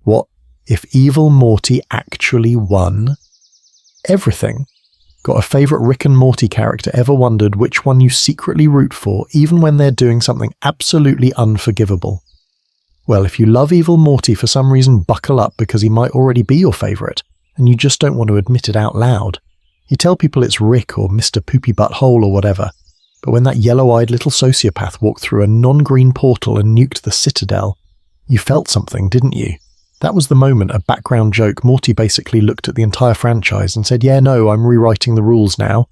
What if evil Morty actually won everything? Got a favourite Rick and Morty character? Ever wondered which one you secretly root for, even when they're doing something absolutely unforgivable? Well, if you love evil Morty for some reason, buckle up, because he might already be your favourite, and you just don't want to admit it out loud. You tell people it's Rick or Mr. Poopy Butthole or whatever, but when that yellow-eyed little sociopath walked through a non-green portal and nuked the Citadel, you felt something, didn't you? That was the moment, a background joke, Morty basically looked at the entire franchise and said, yeah, no, I'm rewriting the rules now.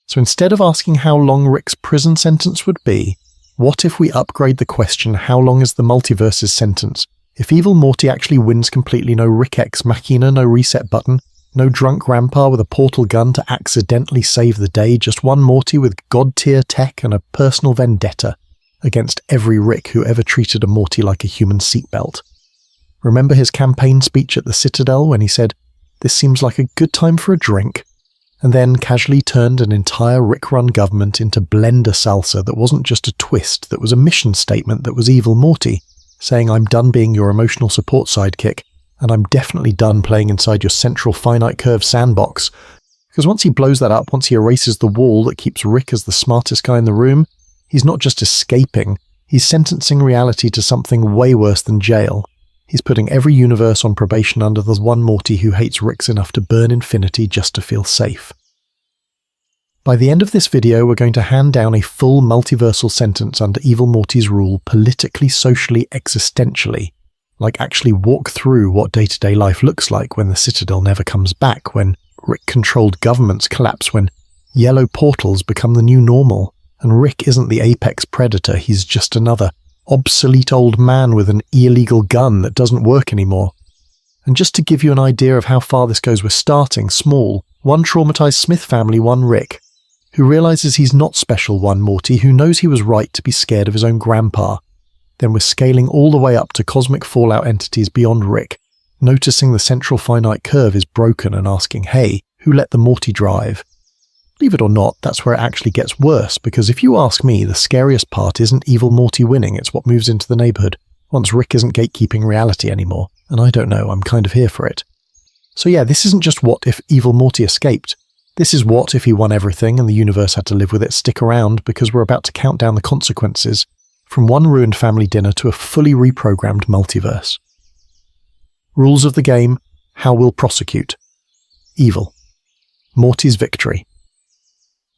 So instead of asking how long Rick's prison sentence would be, what if we upgrade the question, how long is the multiverse's sentence? If evil Morty actually wins completely, no Rick Ex Machina, no reset button, no drunk grandpa with a portal gun to accidentally save the day, just one Morty with god-tier tech and a personal vendetta against every Rick who ever treated a Morty like a human seatbelt. Remember his campaign speech at the Citadel when he said, "This seems like a good time for a drink," and then casually turned an entire Rick-run government into blender salsa that wasn't just a twist, that was a mission statement that was evil Morty, saying, I'm done being your emotional support sidekick, and I'm definitely done playing inside your central finite curve sandbox. Because once he blows that up, once he erases the wall that keeps Rick as the smartest guy in the room, he's not just escaping, he's sentencing reality to something way worse than jail. He's putting every universe on probation under the one Morty who hates Ricks enough to burn infinity just to feel safe. By the end of this video, we're going to hand down a full multiversal sentence under evil Morty's rule, politically, socially, existentially. Like actually walk through what day-to-day life looks like when the Citadel never comes back, when Rick-controlled governments collapse, when yellow portals become the new normal, and Rick isn't the apex predator, he's just another obsolete old man with an illegal gun that doesn't work anymore. And just to give you an idea of how far this goes, we're starting small. One traumatized Smith family, one Rick, who realizes he's not special, one Morty, who knows he was right to be scared of his own grandpa. Then we're scaling all the way up to cosmic fallout entities beyond Rick, noticing the central finite curve is broken and asking, hey, who let the Morty drive? Believe it or not, that's where it actually gets worse, because if you ask me, the scariest part isn't evil Morty winning, it's what moves into the neighborhood, once Rick isn't gatekeeping reality anymore, and I don't know, I'm kind of here for it. So yeah, this isn't just what if evil Morty escaped. This is what if he won everything and the universe had to live with it. Stick around, because we're about to count down the consequences from one ruined family dinner to a fully reprogrammed multiverse. Rules of the game: how we'll prosecute. Evil. Morty's victory.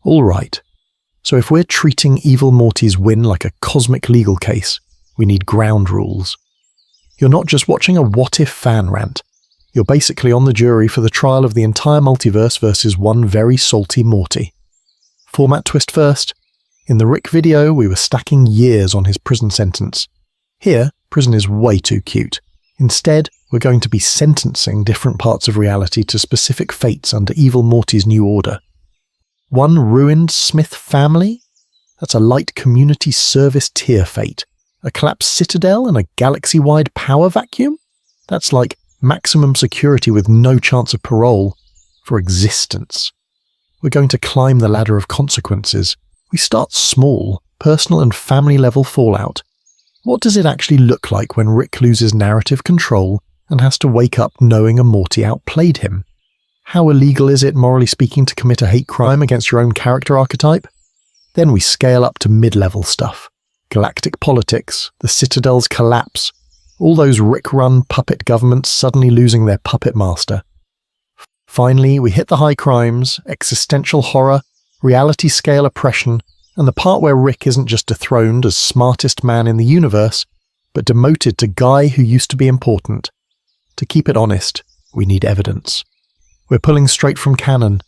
Alright, so if we're treating evil Morty's win like a cosmic legal case, we need ground rules. You're not just watching a what-if fan rant. You're basically on the jury for the trial of the entire multiverse versus one very salty Morty. Format twist first. In the Rick video, we were stacking years on his prison sentence. Here, prison is way too cute. Instead, we're going to be sentencing different parts of reality to specific fates under evil Morty's new order. One ruined Smith family? That's a light community service tier fate. A collapsed citadel and a galaxy-wide power vacuum? That's like maximum security with no chance of parole for existence. We're going to climb the ladder of consequences. We start small, personal and family level fallout. What does it actually look like when Rick loses narrative control and has to wake up knowing a Morty outplayed him? How illegal is it, morally speaking, to commit a hate crime against your own character archetype? Then we scale up to mid-level stuff. Galactic politics, the Citadel's collapse, all those Rick-run puppet governments suddenly losing their puppet master. Finally, we hit the high crimes, existential horror, reality-scale oppression, and the part where Rick isn't just dethroned as smartest man in the universe, but demoted to guy who used to be important. To keep it honest, we need evidence. We're pulling straight from canon.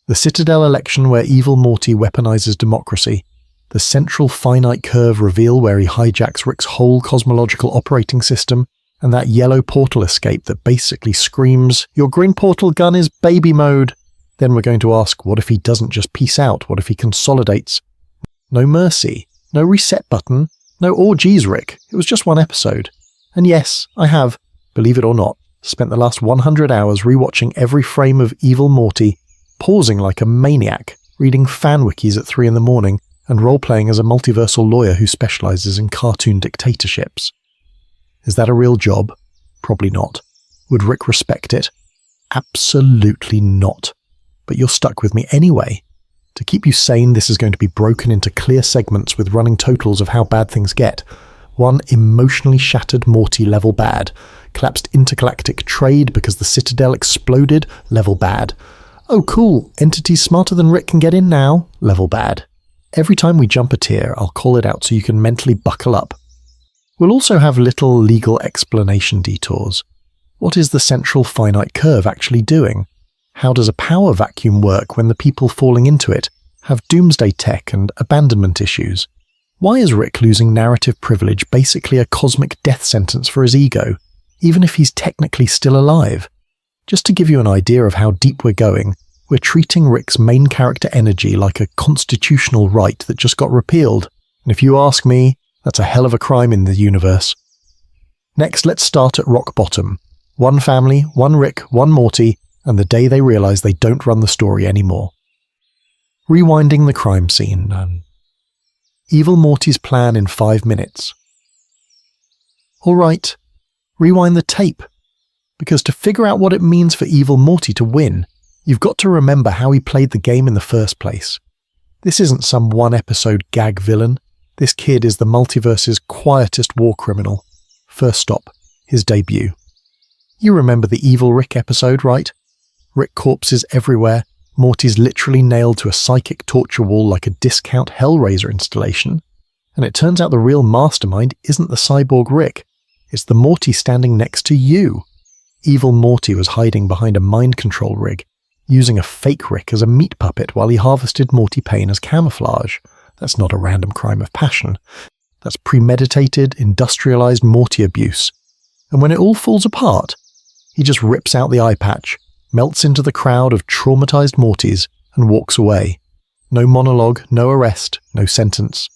The Citadel election where evil Morty weaponizes democracy. The central finite curve reveal where he hijacks Rick's whole cosmological operating system, and that yellow portal escape that basically screams, your green portal gun is baby mode. Then we're going to ask, what if he doesn't just peace out? What if he consolidates? No mercy, no reset button, no "oh geez Rick, it was just one episode." And yes, I have, believe it or not, spent the last 100 hours rewatching every frame of evil Morty, pausing like a maniac, reading fan wikis at 3 a.m, and role-playing as a multiversal lawyer who specializes in cartoon dictatorships. Is that a real job? Probably not. Would Rick respect it? Absolutely not. But you're stuck with me anyway. To keep you sane, this is going to be broken into clear segments with running totals of how bad things get. One emotionally shattered Morty, level bad. Collapsed intergalactic trade because the Citadel exploded, level bad. Oh cool, entities smarter than Rick can get in now, level bad. Every time we jump a tier, I'll call it out so you can mentally buckle up. We'll also have little legal explanation detours. What is the central finite curve actually doing? How does a power vacuum work when the people falling into it have doomsday tech and abandonment issues? Why is Rick losing narrative privilege basically a cosmic death sentence for his ego, even if he's technically still alive? Just to give you an idea of how deep we're going, we're treating Rick's main character energy like a constitutional right that just got repealed, and if you ask me, that's a hell of a crime in the universe. Next, let's start at rock bottom. One family, one Rick, one Morty, and the day they realise they don't run the story anymore. Rewinding the crime scene. Evil Morty's plan in 5 minutes. Alright, rewind the tape. Because to figure out what it means for Evil Morty to win, you've got to remember how he played the game in the first place. This isn't some one-episode gag villain. This kid is the multiverse's quietest war criminal. First stop, his debut. You remember the Evil Rick episode, right? Rick corpses everywhere, Morty's literally nailed to a psychic torture wall like a discount Hellraiser installation. And it turns out the real mastermind isn't the cyborg Rick, it's the Morty standing next to you. Evil Morty was hiding behind a mind control rig, using a fake Rick as a meat puppet while he harvested Morty Payne as camouflage. That's not a random crime of passion. That's premeditated, industrialized Morty abuse. And when it all falls apart, he just rips out the eye patch, melts into the crowd of traumatized Mortys, and walks away. No monologue, no arrest, no sentence.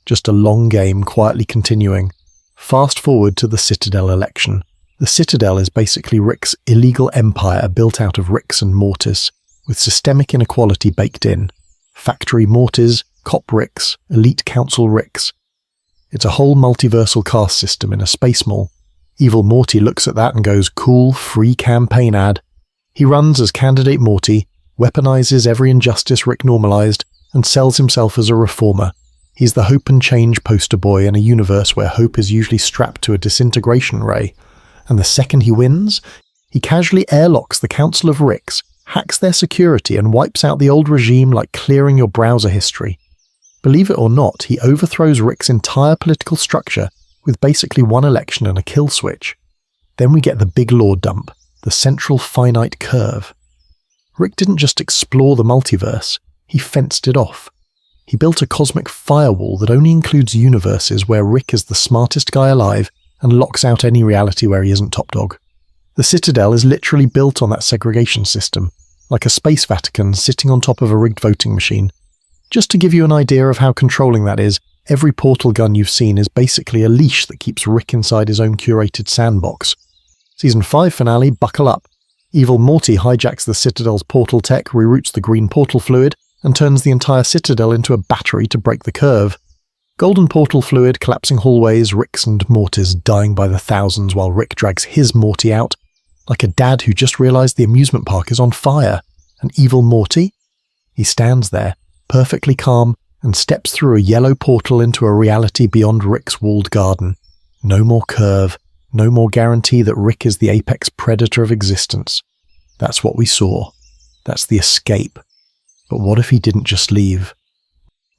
Just a long game quietly continuing. Fast forward to the Citadel election. The Citadel is basically Rick's illegal empire built out of Ricks and Mortys, with systemic inequality baked in. Factory Mortys, cop Ricks, elite council Ricks. It's a whole multiversal caste system in a space mall. Evil Morty looks at that and goes, cool, free campaign ad. He runs as candidate Morty, weaponizes every injustice Rick normalized, and sells himself as a reformer. He's the hope and change poster boy in a universe where hope is usually strapped to a disintegration ray. And the second he wins, he casually airlocks the Council of Ricks, hacks their security and wipes out the old regime like clearing your browser history. Believe it or not, he overthrows Rick's entire political structure with basically one election and a kill switch. Then we get the big law dump, the central finite curve. Rick didn't just explore the multiverse, he fenced it off. He built a cosmic firewall that only includes universes where Rick is the smartest guy alive and locks out any reality where he isn't top dog. The Citadel is literally built on that segregation system, like a space Vatican sitting on top of a rigged voting machine. Just to give you an idea of how controlling that is, every portal gun you've seen is basically a leash that keeps Rick inside his own curated sandbox. Season 5 finale, buckle up. Evil Morty hijacks the Citadel's portal tech, reroutes the green portal fluid, and turns the entire Citadel into a battery to break the curve. Golden portal fluid, collapsing hallways, Ricks and Mortys dying by the thousands while Rick drags his Morty out. Like a dad who just realized the amusement park is on fire. And Evil Morty? He stands there, perfectly calm, and steps through a yellow portal into a reality beyond Rick's walled garden. No more curve, no more guarantee that Rick is the apex predator of existence. That's what we saw. That's the escape. But what if he didn't just leave?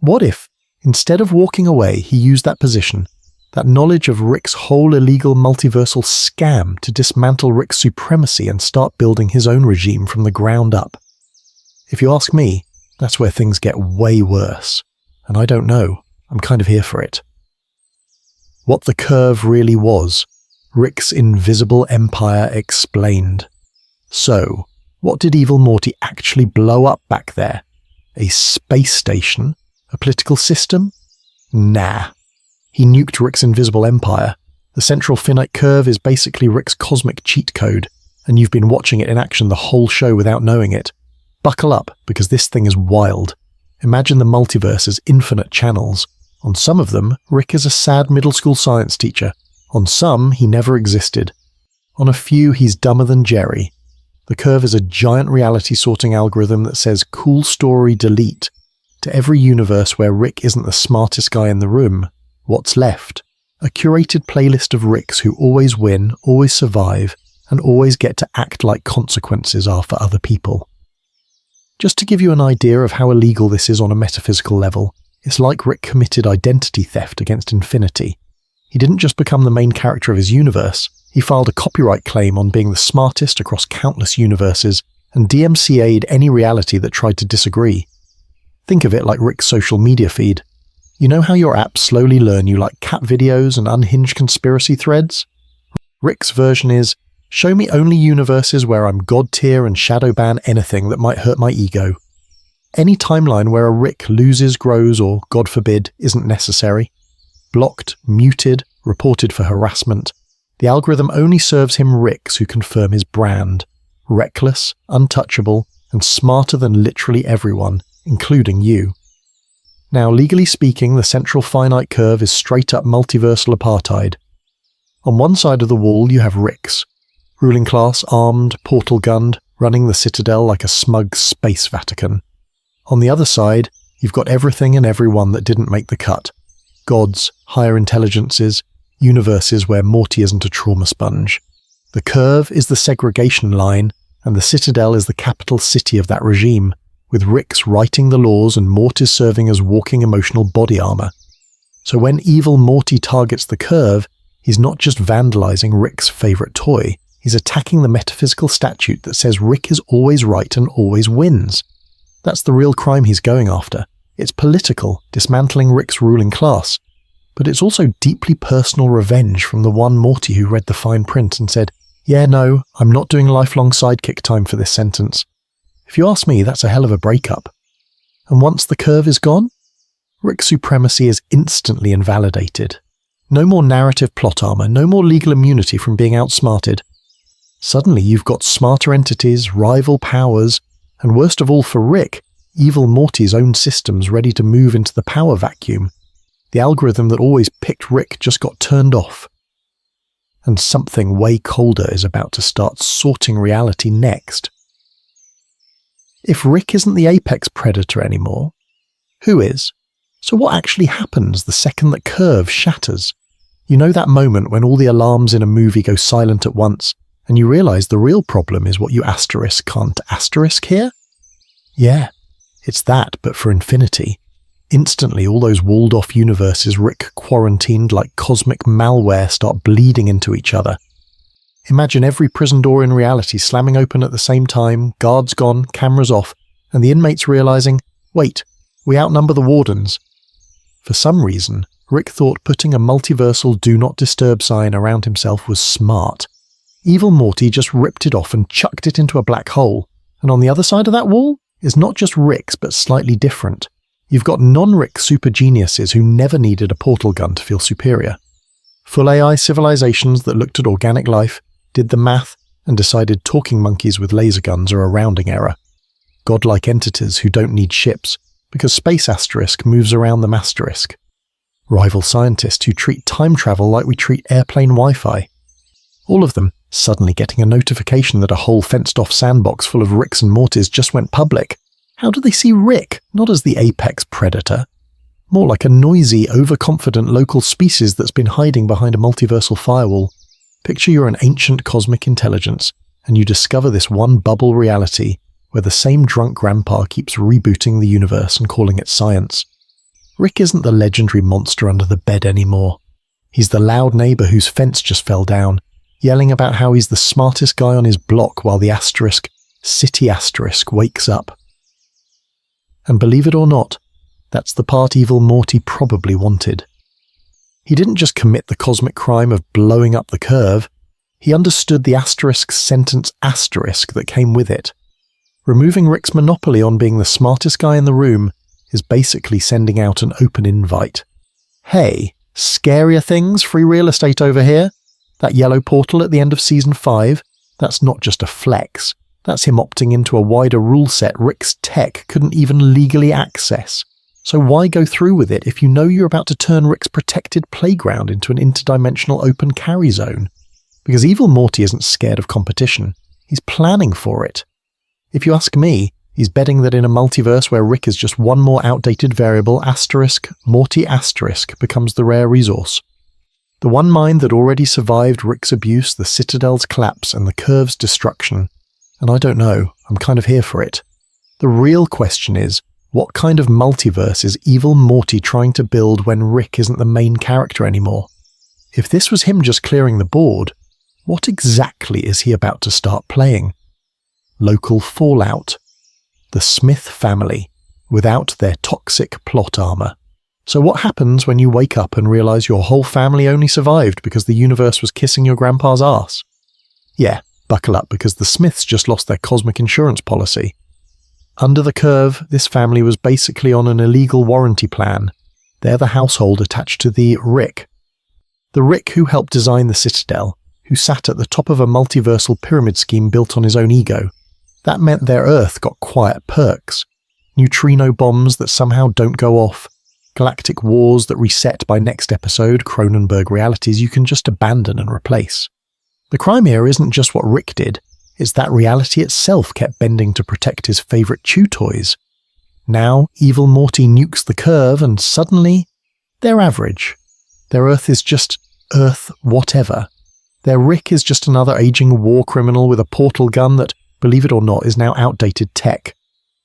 What if, instead of walking away, he used that position, that knowledge of Rick's whole illegal multiversal scam to dismantle Rick's supremacy and start building his own regime from the ground up? If you ask me, that's where things get way worse. And I don't know. I'm kind of here for it. What the curve really was, Rick's invisible empire explained. So, what did Evil Morty actually blow up back there? A space station? A political system? Nah. He nuked Rick's invisible empire. The central finite curve is basically Rick's cosmic cheat code, and you've been watching it in action the whole show without knowing it. Buckle up, because this thing is wild. Imagine the multiverse as infinite channels. On some of them, Rick is a sad middle school science teacher. On some, he never existed. On a few, he's dumber than Jerry. The curve is a giant reality sorting algorithm that says cool story delete to every universe where Rick isn't the smartest guy in the room. What's left? A curated playlist of Ricks who always win, always survive, and always get to act like consequences are for other people. Just to give you an idea of how illegal this is on a metaphysical level, it's like Rick committed identity theft against infinity. He didn't just become the main character of his universe, he filed a copyright claim on being the smartest across countless universes and DMCA'd any reality that tried to disagree. Think of it like Rick's social media feed. You know how your apps slowly learn you like cat videos and unhinged conspiracy threads? Rick's version is, show me only universes where I'm god tier and shadow ban anything that might hurt my ego. Any timeline where a Rick loses, grows, or, God forbid, isn't necessary. Blocked, muted, reported for harassment. The algorithm only serves him Ricks who confirm his brand. Reckless, untouchable, and smarter than literally everyone, including you. Now, legally speaking, the central finite curve is straight up multiversal apartheid. On one side of the wall you have Ricks, ruling class, armed, portal-gunned, running the Citadel like a smug space Vatican. On the other side, you've got everything and everyone that didn't make the cut. Gods, higher intelligences, universes where Morty isn't a trauma sponge. The curve is the segregation line, and the Citadel is the capital city of that regime, with Ricks writing the laws and Mortys serving as walking emotional body armor. So when evil Morty targets the curve, he's not just vandalizing Rick's favorite toy, he's attacking the metaphysical statute that says Rick is always right and always wins. That's the real crime he's going after. It's political, dismantling Rick's ruling class. But it's also deeply personal revenge from the one Morty who read the fine print and said, yeah, no, I'm not doing lifelong sidekick time for this sentence. If you ask me, that's a hell of a breakup. And once the curve is gone, Rick's supremacy is instantly invalidated. No more narrative plot armor, no more legal immunity from being outsmarted. Suddenly you've got smarter entities, rival powers, and worst of all for Rick, evil Morty's own systems ready to move into the power vacuum. The algorithm that always picked Rick just got turned off. And something way colder is about to start sorting reality next. If Rick isn't the apex predator anymore, who is? So what actually happens the second that curve shatters? You know that moment when all the alarms in a movie go silent at once, and you realise the real problem is what you asterisk can't asterisk here? Yeah, it's that, but for infinity. Instantly, all those walled-off universes Rick quarantined like cosmic malware start bleeding into each other. Imagine every prison door in reality slamming open at the same time, guards gone, cameras off, and the inmates realising, wait, we outnumber the wardens. For some reason, Rick thought putting a multiversal do not disturb sign around himself was smart. Evil Morty just ripped it off and chucked it into a black hole, and on the other side of that wall is not just Rick's but slightly different. You've got non-Rick super geniuses who never needed a portal gun to feel superior. Full AI civilizations that looked at organic life, did the math, and decided talking monkeys with laser guns are a rounding error. Godlike entities who don't need ships, because space asterisk moves around them asterisk. Rival scientists who treat time travel like we treat airplane Wi-Fi. All of them suddenly getting a notification that a whole fenced-off sandbox full of Ricks and Mortys just went public. How do they see Rick, not as the apex predator? More like a noisy, overconfident local species that's been hiding behind a multiversal firewall. Picture you're an ancient cosmic intelligence, and you discover this one bubble reality where the same drunk grandpa keeps rebooting the universe and calling it science. Rick isn't the legendary monster under the bed anymore. He's the loud neighbour whose fence just fell down, yelling about how he's the smartest guy on his block while the asterisk, city asterisk, wakes up. And believe it or not, that's the part evil Morty probably wanted. He didn't just commit the cosmic crime of blowing up the curve, he understood the asterisk sentence asterisk that came with it. Removing Rick's monopoly on being the smartest guy in the room is basically sending out an open invite. Hey, scarier things, free real estate over here? That yellow portal at the end of Season 5? That's not just a flex. That's him opting into a wider rule set Rick's tech couldn't even legally access. So why go through with it if you know you're about to turn Rick's protected playground into an interdimensional open carry zone? Because evil Morty isn't scared of competition. He's planning for it. If you ask me, he's betting that in a multiverse where Rick is just one more outdated variable, Morty becomes the rare resource. The one mind that already survived Rick's abuse, the Citadel's collapse, and the Curve's destruction. And I don't know, I'm kind of here for it. The real question is, what kind of multiverse is evil Morty trying to build when Rick isn't the main character anymore? If this was him just clearing the board, what exactly is he about to start playing? Local fallout. The Smith family, without their toxic plot armor. So what happens when you wake up and realize your whole family only survived because the universe was kissing your grandpa's ass? Yeah, buckle up, because the Smiths just lost their cosmic insurance policy. Under the Curve, this family was basically on an illegal warranty plan. They're the household attached to the Rick. The Rick who helped design the Citadel, who sat at the top of a multiversal pyramid scheme built on his own ego. That meant their Earth got quiet perks. Neutrino bombs that somehow don't go off. Galactic wars that reset by next episode, Cronenberg realities you can just abandon and replace. The crime here isn't just what Rick did, it's that reality itself kept bending to protect his favourite chew toys. Now, evil Morty nukes the Curve and suddenly, they're average. Their Earth is just Earth whatever. Their Rick is just another aging war criminal with a portal gun that, believe it or not, is now outdated tech.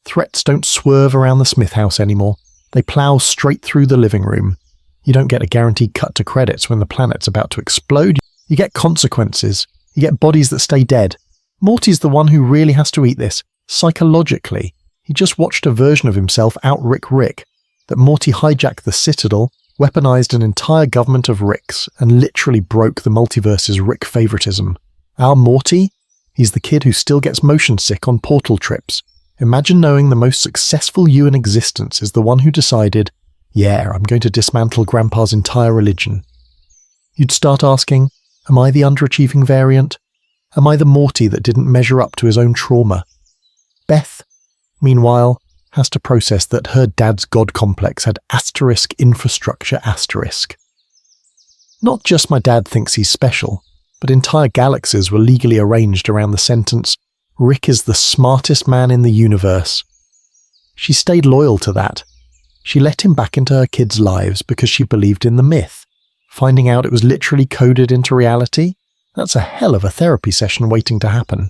Threats don't swerve around the Smith house anymore. They plough straight through the living room. You don't get a guaranteed cut to credits when the planet's about to explode. You get consequences. You get bodies that stay dead. Morty's the one who really has to eat this, psychologically. He just watched a version of himself out-Rick Rick. That Morty hijacked the Citadel, weaponized an entire government of Ricks, and literally broke the multiverse's Rick favoritism. Our Morty? He's the kid who still gets motion sick on portal trips. Imagine knowing the most successful you in existence is the one who decided, yeah, I'm going to dismantle Grandpa's entire religion. You'd start asking, am I the underachieving variant? Am I the Morty that didn't measure up to his own trauma? Beth, meanwhile, has to process that her dad's god complex had infrastructure. Not just my dad thinks he's special, but entire galaxies were legally arranged around the sentence, Rick is the smartest man in the universe. She stayed loyal to that. She let him back into her kids' lives because she believed in the myth. Finding out it was literally coded into reality? That's a hell of a therapy session waiting to happen.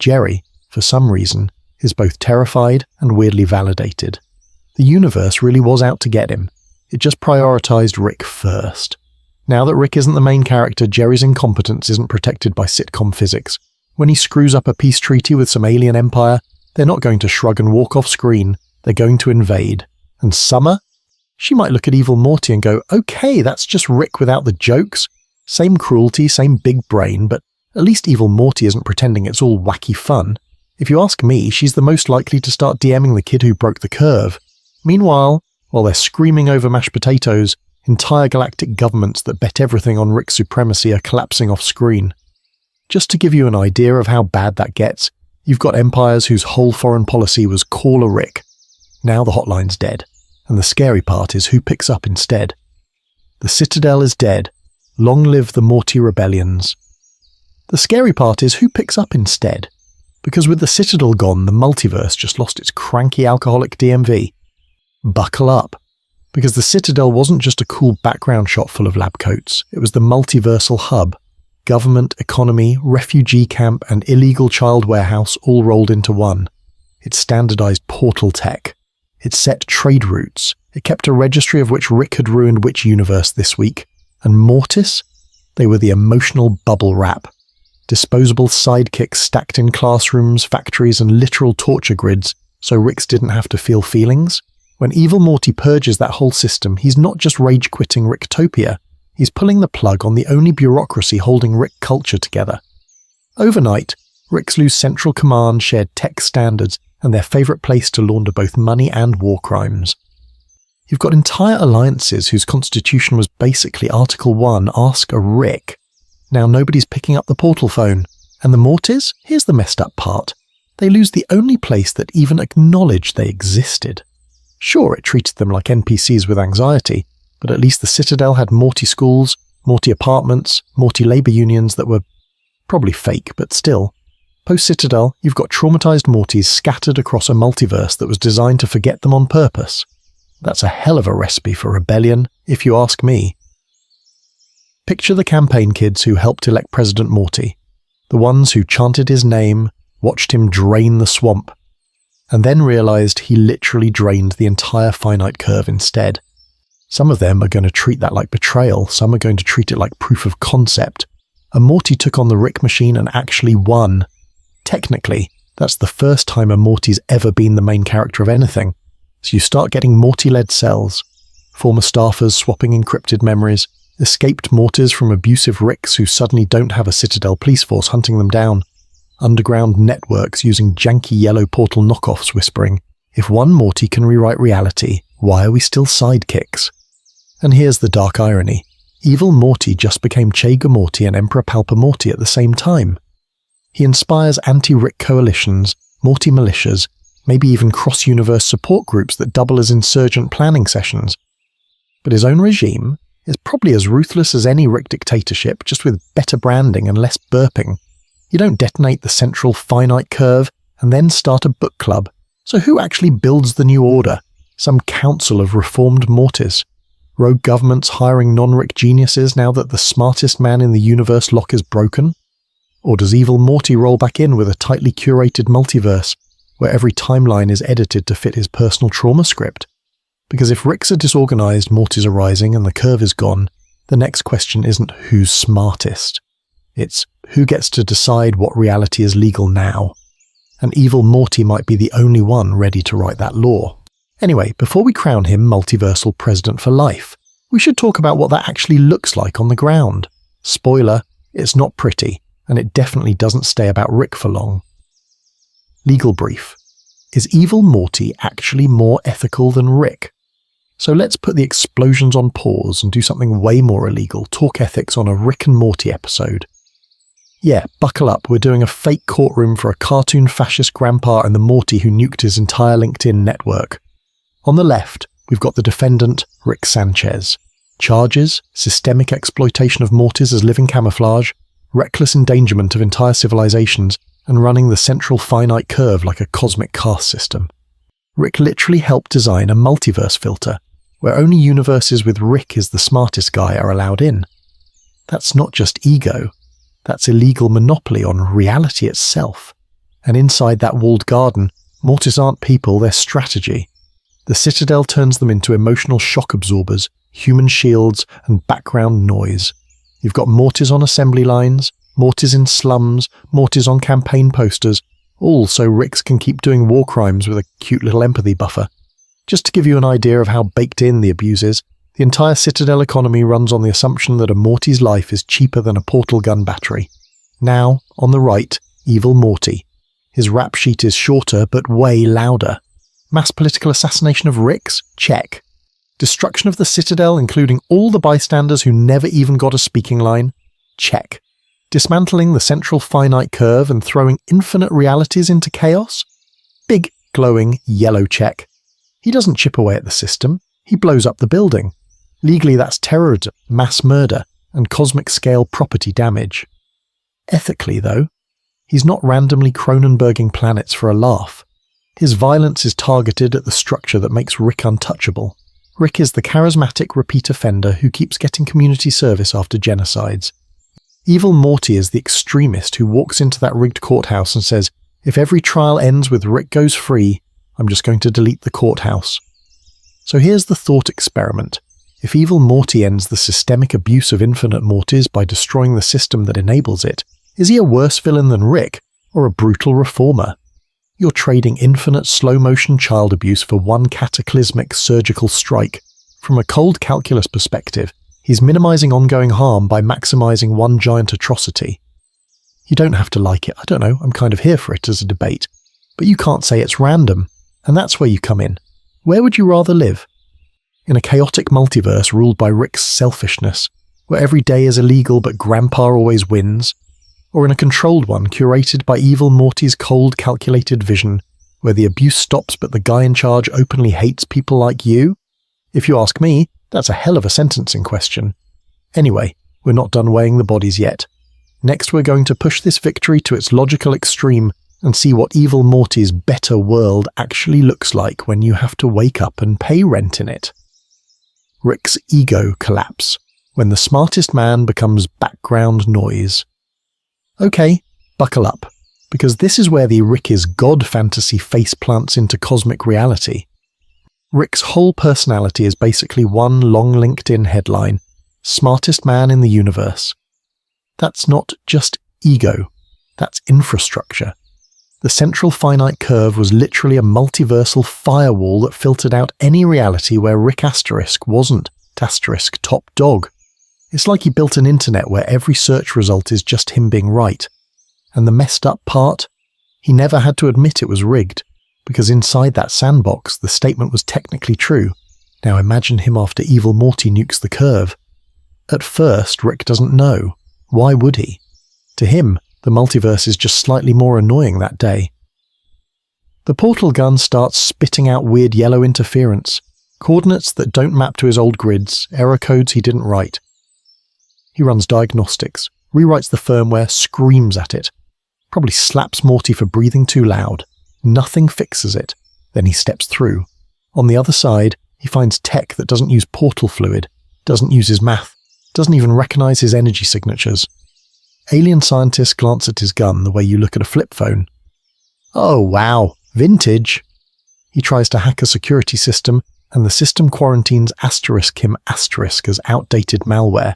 Jerry, for some reason, is both terrified and weirdly validated. The universe really was out to get him. It just prioritized Rick first. Now that Rick isn't the main character, Jerry's incompetence isn't protected by sitcom physics. When he screws up a peace treaty with some alien empire, they're not going to shrug and walk off screen, they're going to invade. And Summer? She might look at evil Morty and go, okay, that's just Rick without the jokes. Same cruelty, same big brain, but at least evil Morty isn't pretending it's all wacky fun. If you ask me, she's the most likely to start DMing the kid who broke the Curve. Meanwhile, while they're screaming over mashed potatoes, entire galactic governments that bet everything on Rick's supremacy are collapsing off screen. Just to give you an idea of how bad that gets, you've got empires whose whole foreign policy was call a Rick. Now the hotline's dead, and the scary part is who picks up instead. The Citadel is dead. Long live the Morty rebellions. The scary part is who picks up instead. Because with the Citadel gone, the multiverse just lost its cranky alcoholic DMV. Buckle up. Because the Citadel wasn't just a cool background shot full of lab coats, it was the multiversal hub. Government, economy, refugee camp, and illegal child warehouse all rolled into one. It standardized portal tech. It set trade routes. It kept a registry of which Rick had ruined which universe this week. And Mortis? They were the emotional bubble wrap. Disposable sidekicks stacked in classrooms, factories, and literal torture grids, so Ricks didn't have to feel feelings. When evil Morty purges that whole system, he's not just rage-quitting Ricktopia. He's pulling the plug on the only bureaucracy holding Rick culture together. Overnight, Ricks lose central command, shared tech standards, and their favourite place to launder both money and war crimes. You've got entire alliances whose constitution was basically Article 1, ask a Rick. Now nobody's picking up the portal phone. And the Mortys? Here's the messed up part. They lose the only place that even acknowledged they existed. Sure, it treated them like NPCs with anxiety, but at least the Citadel had Morty schools, Morty apartments, Morty labour unions that were probably fake, but still. Post-Citadel, you've got traumatized Mortys scattered across a multiverse that was designed to forget them on purpose. That's a hell of a recipe for rebellion, if you ask me. Picture the campaign kids who helped elect President Morty, the ones who chanted his name, watched him drain the swamp, and then realized he literally drained the entire finite curve instead. Some of them are going to treat that like betrayal, some are going to treat it like proof of concept. And Morty took on the Rick machine and actually won. Technically, that's the first time a Morty's ever been the main character of anything. So you start getting Morty-led cells, former staffers swapping encrypted memories, escaped Mortys from abusive Ricks who suddenly don't have a Citadel police force hunting them down, underground networks using janky yellow portal knockoffs whispering, "If one Morty can rewrite reality, why are we still sidekicks?" And here's the dark irony. Evil Morty just became Chega Morty and Emperor Palpa Morty at the same time. He inspires anti-Rick coalitions, Morty militias, maybe even cross-universe support groups that double as insurgent planning sessions. But his own regime is probably as ruthless as any Rick dictatorship, just with better branding and less burping. You don't detonate the central finite curve and then start a book club. So who actually builds the new order? Some council of reformed Mortys? Rogue governments hiring non-Rick geniuses now that the smartest man in the universe lock is broken? Or does evil Morty roll back in with a tightly curated multiverse, where every timeline is edited to fit his personal trauma script? Because if Ricks are disorganized, Mortys are rising, and the curve is gone, the next question isn't who's smartest. It's who gets to decide what reality is legal now. And evil Morty might be the only one ready to write that law. Anyway, before we crown him multiversal president for life, we should talk about what that actually looks like on the ground. Spoiler, it's not pretty, and it definitely doesn't stay about Rick for long. Legal brief. Is evil Morty actually more ethical than Rick? So let's put the explosions on pause and do something way more illegal, talk ethics on a Rick and Morty episode. Yeah, buckle up, we're doing a fake courtroom for a cartoon fascist grandpa and the Morty who nuked his entire LinkedIn network. On the left, we've got the defendant, Rick Sanchez. Charges, systemic exploitation of Mortys as living camouflage, reckless endangerment of entire civilizations, and running the central finite curve like a cosmic caste system. Rick literally helped design a multiverse filter, where only universes with Rick as the smartest guy are allowed in. That's not just ego, that's illegal monopoly on reality itself. And inside that walled garden, Mortys aren't people, they're strategy. The Citadel turns them into emotional shock absorbers, human shields, and background noise. You've got Mortys on assembly lines, Mortys in slums, Mortys on campaign posters, all so Ricks can keep doing war crimes with a cute little empathy buffer. Just to give you an idea of how baked in the abuse is, the entire Citadel economy runs on the assumption that a Morty's life is cheaper than a portal gun battery. Now, on the right, evil Morty. His rap sheet is shorter but way louder. Mass political assassination of Ricks? Check. Destruction of the Citadel, including all the bystanders who never even got a speaking line? Check. Dismantling the central finite curve and throwing infinite realities into chaos? Big, glowing, yellow check. He doesn't chip away at the system, he blows up the building. Legally that's terrorism, mass murder, and cosmic-scale property damage. Ethically, though, he's not randomly Cronenberging planets for a laugh. His violence is targeted at the structure that makes Rick untouchable. Rick is the charismatic repeat offender who keeps getting community service after genocides. Evil Morty is the extremist who walks into that rigged courthouse and says, "If every trial ends with Rick goes free, I'm just going to delete the courthouse." So here's the thought experiment. If evil Morty ends the systemic abuse of infinite Mortys by destroying the system that enables it, is he a worse villain than Rick, or a brutal reformer? You're trading infinite slow-motion child abuse for one cataclysmic surgical strike. From a cold calculus perspective, he's minimizing ongoing harm by maximizing one giant atrocity. You don't have to like it, I don't know, I'm kind of here for it as a debate. But you can't say it's random, and that's where you come in. Where would you rather live? In a chaotic multiverse ruled by Rick's selfishness, where every day is illegal but Grandpa always wins? Or in a controlled one curated by evil Morty's cold, calculated vision, where the abuse stops but the guy in charge openly hates people like you? If you ask me, that's a hell of a sentencing question. Anyway, we're not done weighing the bodies yet. Next we're going to push this victory to its logical extreme and see what evil Morty's better world actually looks like when you have to wake up and pay rent in it. Rick's ego collapse, when the smartest man becomes background noise. Okay, buckle up, because this is where the Rick is God fantasy face plants into cosmic reality. Rick's whole personality is basically one long LinkedIn headline, smartest man in the universe. That's not just ego, that's infrastructure. The central finite curve was literally a multiversal firewall that filtered out any reality where Rick Asterisk wasn't Asterisk top dog. It's like he built an internet where every search result is just him being right. And the messed up part? He never had to admit it was rigged, because inside that sandbox the statement was technically true. Now imagine him after evil Morty nukes the curve. At first, Rick doesn't know. Why would he? To him, the multiverse is just slightly more annoying that day. The portal gun starts spitting out weird yellow interference, coordinates that don't map to his old grids, error codes he didn't write. He runs diagnostics, rewrites the firmware, screams at it. Probably slaps Morty for breathing too loud. Nothing fixes it. Then he steps through. On the other side, he finds tech that doesn't use portal fluid, doesn't use his math, doesn't even recognize his energy signatures. Alien scientists glance at his gun the way you look at a flip phone. Oh wow, vintage! He tries to hack a security system, and the system quarantines him as outdated malware.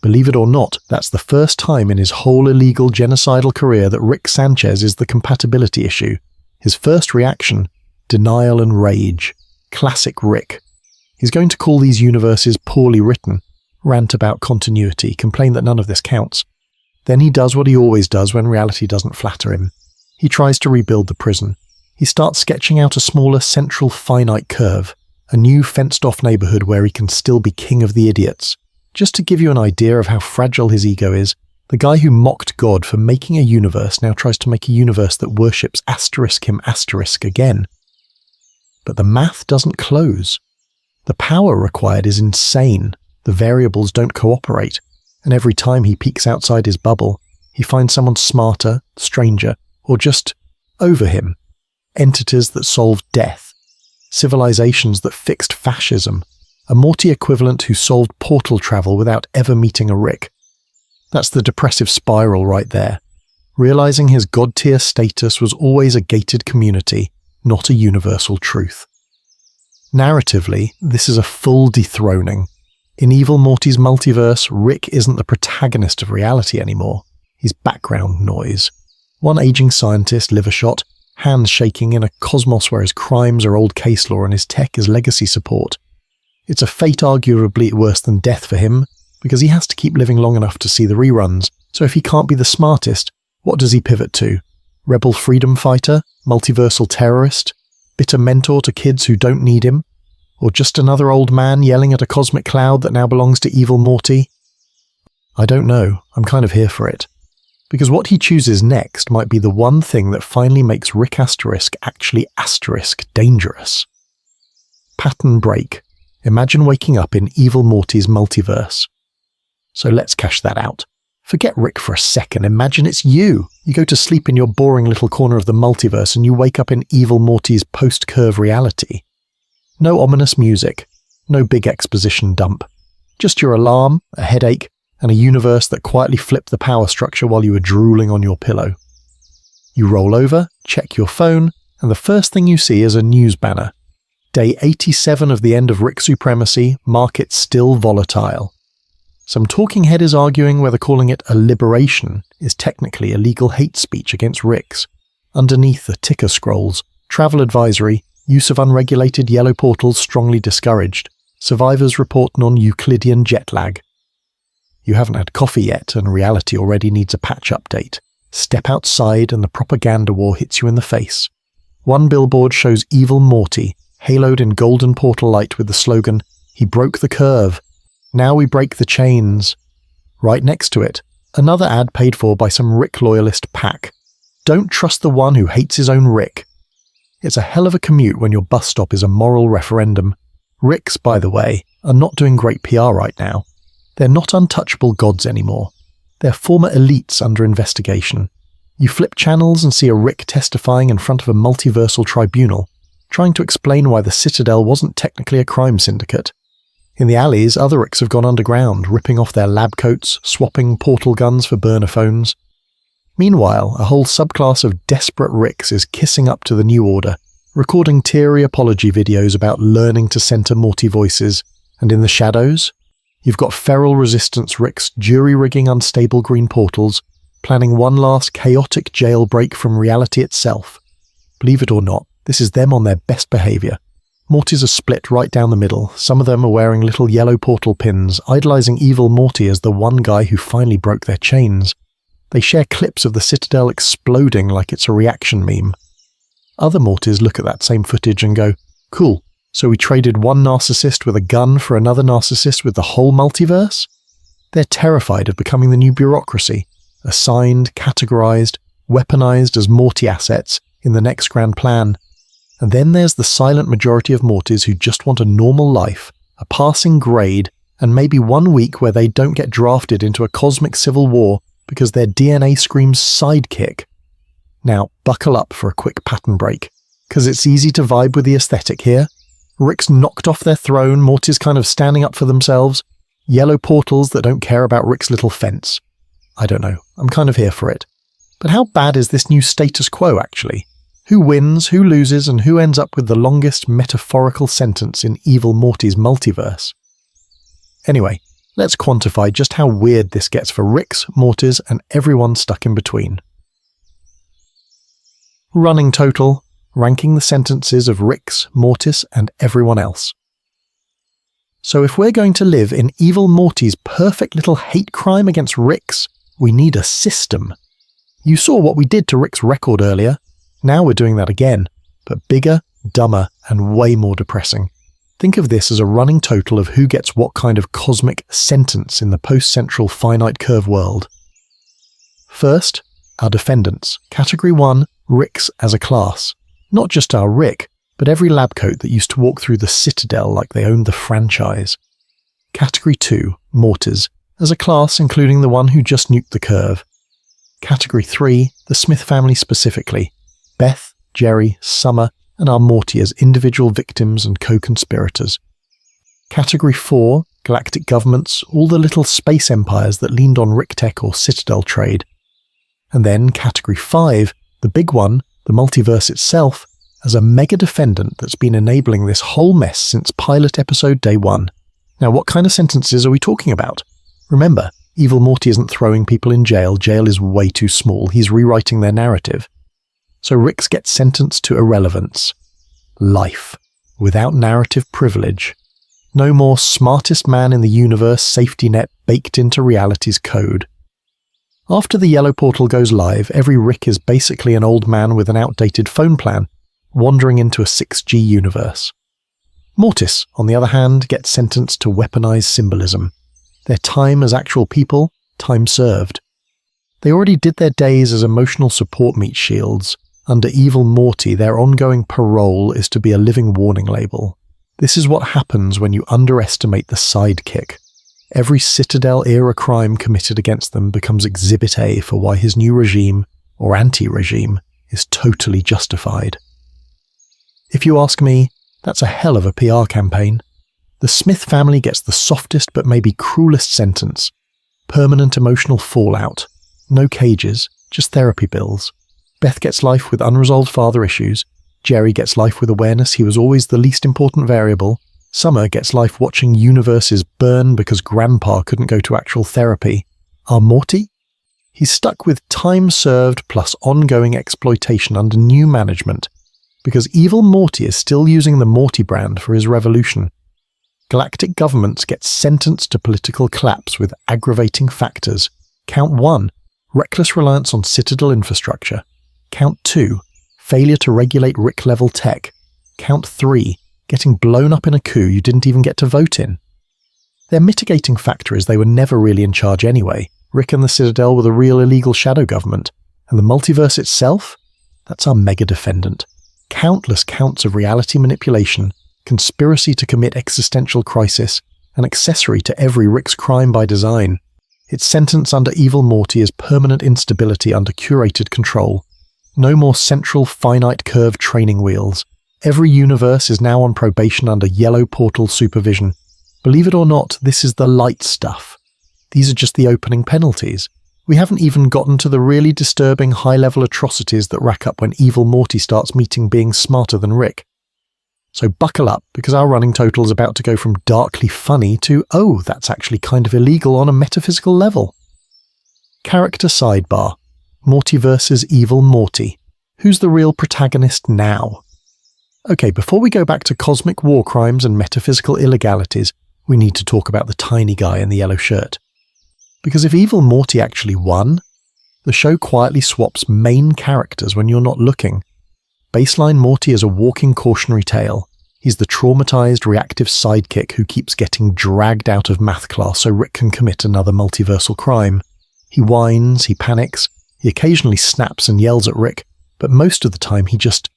Believe it or not, that's the first time in his whole illegal genocidal career that Rick Sanchez is the compatibility issue. His first reaction? Denial and rage. Classic Rick. He's going to call these universes poorly written, rant about continuity, complain that none of this counts. Then he does what he always does when reality doesn't flatter him. He tries to rebuild the prison. He starts sketching out a smaller central finite curve, a new fenced-off neighborhood where he can still be king of the idiots. Just to give you an idea of how fragile his ego is, the guy who mocked God for making a universe now tries to make a universe that worships him again. But the math doesn't close. The power required is insane. The variables don't cooperate. And every time he peeks outside his bubble, he finds someone smarter, stranger, or just over him. Entities that solved death. Civilizations that fixed fascism. A Morty equivalent who solved portal travel without ever meeting a Rick. That's the depressive spiral right there. Realizing his god-tier status was always a gated community, not a universal truth. Narratively, this is a full dethroning. In evil Morty's multiverse, Rick isn't the protagonist of reality anymore. He's background noise. One aging scientist, liver shot, hands shaking in a cosmos where his crimes are old case law and his tech is legacy support. It's a fate arguably worse than death for him, because he has to keep living long enough to see the reruns, so if he can't be the smartest, what does he pivot to? Rebel freedom fighter? Multiversal terrorist? Bitter mentor to kids who don't need him? Or just another old man yelling at a cosmic cloud that now belongs to evil Morty? I don't know, I'm kind of here for it. Because what he chooses next might be the one thing that finally makes Rick Asterisk actually Asterisk dangerous. Pattern break. Imagine waking up in evil Morty's multiverse. So let's cash that out. Forget Rick for a second, imagine it's you. You go to sleep in your boring little corner of the multiverse and you wake up in evil Morty's post-curve reality. No ominous music, no big exposition dump. Just your alarm, a headache, and a universe that quietly flipped the power structure while you were drooling on your pillow. You roll over, check your phone, and the first thing you see is a news banner. Day 87 of the end of Rick supremacy, market still volatile. Some talking head is arguing whether calling it a liberation is technically illegal hate speech against Ricks. Underneath the ticker scrolls, travel advisory, use of unregulated yellow portals strongly discouraged. Survivors report non-Euclidean jet lag. You haven't had coffee yet and reality already needs a patch update. Step outside and the propaganda war hits you in the face. One billboard shows evil Morty, haloed in golden portal light with the slogan, "He broke the curve. Now we break the chains." Right next to it, another ad paid for by some Rick loyalist pack. Don't trust the one who hates his own Rick. It's a hell of a commute when your bus stop is a moral referendum. Ricks, by the way, are not doing great PR right now. They're not untouchable gods anymore. They're former elites under investigation. You flip channels and see a Rick testifying in front of a multiversal tribunal, trying to explain why the Citadel wasn't technically a crime syndicate. In the alleys, other Ricks have gone underground, ripping off their lab coats, swapping portal guns for burner phones. Meanwhile, a whole subclass of desperate Ricks is kissing up to the New Order, recording teary apology videos about learning to center Morty voices, and in the shadows, you've got feral resistance Ricks jury-rigging unstable green portals, planning one last chaotic jailbreak from reality itself. Believe it or not, this is them on their best behaviour. Mortys are split right down the middle. Some of them are wearing little yellow portal pins, idolising evil Morty as the one guy who finally broke their chains. They share clips of the Citadel exploding like it's a reaction meme. Other Mortys look at that same footage and go, cool, so we traded one narcissist with a gun for another narcissist with the whole multiverse? They're terrified of becoming the new bureaucracy, assigned, categorised, weaponised as Morty assets in the next grand plan. And then there's the silent majority of Mortys who just want a normal life, a passing grade, and maybe 1 week where they don't get drafted into a cosmic civil war because their DNA screams sidekick. Now, buckle up for a quick pattern break, because it's easy to vibe with the aesthetic here. Rick's knocked off their throne, Morty's kind of standing up for themselves, yellow portals that don't care about Rick's little fence. I don't know, I'm kind of here for it. But how bad is this new status quo actually? Who wins, who loses, and who ends up with the longest metaphorical sentence in evil Morty's multiverse? Anyway, let's quantify just how weird this gets for Ricks, Mortys, and everyone stuck in between. Running total, ranking the sentences of Ricks, Mortys, and everyone else. So if we're going to live in evil Morty's perfect little hate crime against Ricks, we need a system. You saw what we did to Rick's record earlier. Now we're doing that again, but bigger, dumber, and way more depressing. Think of this as a running total of who gets what kind of cosmic sentence in the post-central finite curve world. First, our defendants. Category 1, Ricks as a class. Not just our Rick, but every lab coat that used to walk through the Citadel like they owned the franchise. Category 2, Mortys, as a class including the one who just nuked the curve. Category 3, the Smith family specifically. Beth, Jerry, Summer, and our Morty as individual victims and co-conspirators. Category 4, galactic governments, all the little space empires that leaned on Rick Tech or Citadel trade. And then Category 5, the big one, the multiverse itself, as a mega defendant that's been enabling this whole mess since pilot episode day 1. Now what kind of sentences are we talking about? Remember, evil Morty isn't throwing people in jail. Jail is way too small. He's rewriting their narrative. So Ricks gets sentenced to irrelevance. Life. Without narrative privilege. No more smartest man in the universe safety net baked into reality's code. After the yellow portal goes live, every Rick is basically an old man with an outdated phone plan, wandering into a 6G universe. Mortys, on the other hand, gets sentenced to weaponized symbolism. Their time as actual people, time served. They already did their days as emotional support meat shields. Under evil Morty, their ongoing parole is to be a living warning label. This is what happens when you underestimate the sidekick. Every Citadel-era crime committed against them becomes Exhibit A for why his new regime, or anti-regime, is totally justified. If you ask me, that's a hell of a PR campaign. The Smith family gets the softest but maybe cruelest sentence. Permanent emotional fallout. No cages, just therapy bills. Beth gets life with unresolved father issues. Jerry gets life with awareness he was always the least important variable. Summer gets life watching universes burn because Grandpa couldn't go to actual therapy. Our Morty? He's stuck with time served plus ongoing exploitation under new management, because evil Morty is still using the Morty brand for his revolution. Galactic governments get sentenced to political collapse with aggravating factors. Count 1, reckless reliance on Citadel infrastructure. Count 2, failure to regulate Rick-level tech. Count 3, getting blown up in a coup you didn't even get to vote in. Their mitigating factor is they were never really in charge anyway. Rick and the Citadel were the real illegal shadow government. And the multiverse itself? That's our mega defendant. Countless counts of reality manipulation, conspiracy to commit existential crisis, an accessory to every Rick's crime by design. Its sentence under Evil Morty is permanent instability under curated control. No more central finite curve training wheels. Every universe is now on probation under yellow portal supervision. Believe it or not, this is the light stuff. These are just the opening penalties. We haven't even gotten to the really disturbing high-level atrocities that rack up when Evil Morty starts meeting being smarter than Rick. So buckle up, because our running total is about to go from darkly funny to, oh, that's actually kind of illegal on a metaphysical level. Character sidebar. Morty versus Evil Morty. Who's the real protagonist now? Okay, before we go back to cosmic war crimes and metaphysical illegalities, we need to talk about the tiny guy in the yellow shirt. Because if Evil Morty actually won, the show quietly swaps main characters when you're not looking. Baseline Morty is a walking cautionary tale. He's the traumatized, reactive sidekick who keeps getting dragged out of math class so Rick can commit another multiversal crime. He whines, he panics, he occasionally snaps and yells at Rick, but most of the time he just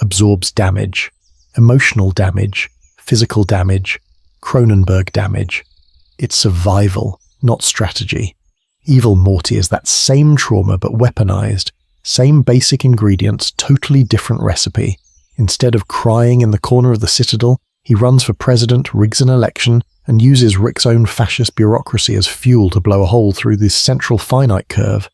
absorbs damage. Emotional damage, physical damage, Cronenberg damage. It's survival, not strategy. Evil Morty is that same trauma but weaponized. Same basic ingredients, totally different recipe. Instead of crying in the corner of the Citadel, he runs for president, rigs an election, and uses Rick's own fascist bureaucracy as fuel to blow a hole through this central finite curve.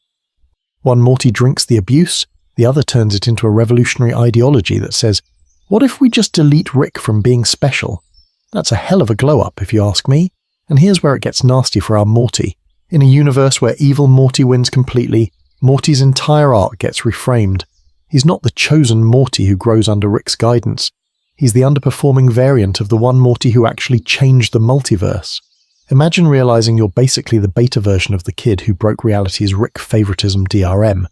One Morty drinks the abuse, the other turns it into a revolutionary ideology that says, what if we just delete Rick from being special? That's a hell of a glow-up, if you ask me. And here's where it gets nasty for our Morty. In a universe where Evil Morty wins completely, Morty's entire arc gets reframed. He's not the chosen Morty who grows under Rick's guidance. He's the underperforming variant of the one Morty who actually changed the multiverse. Imagine realizing you're basically the beta version of the kid who broke reality's Rick favoritism DRM.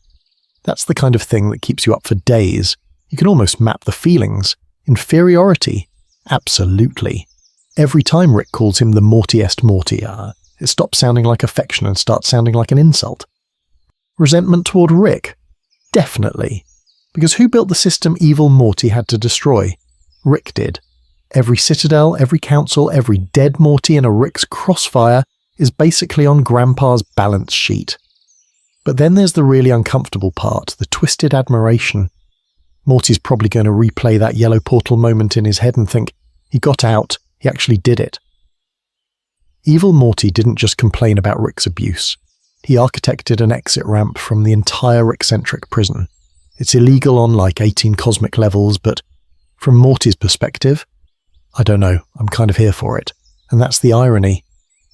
That's the kind of thing that keeps you up for days. You can almost map the feelings. Inferiority? Absolutely. Every time Rick calls him the Mortiest Morty, it stops sounding like affection and starts sounding like an insult. Resentment toward Rick? Definitely. Because who built the system Evil Morty had to destroy? Rick did. Every Citadel, every council, every dead Morty in a Rick's crossfire is basically on Grandpa's balance sheet. But then there's the really uncomfortable part, the twisted admiration. Morty's probably going to replay that yellow portal moment in his head and think, he got out, he actually did it. Evil Morty didn't just complain about Rick's abuse. He architected an exit ramp from the entire Rick-centric prison. It's illegal on like 18 cosmic levels, but from Morty's perspective, I don't know, I'm kind of here for it. And that's the irony.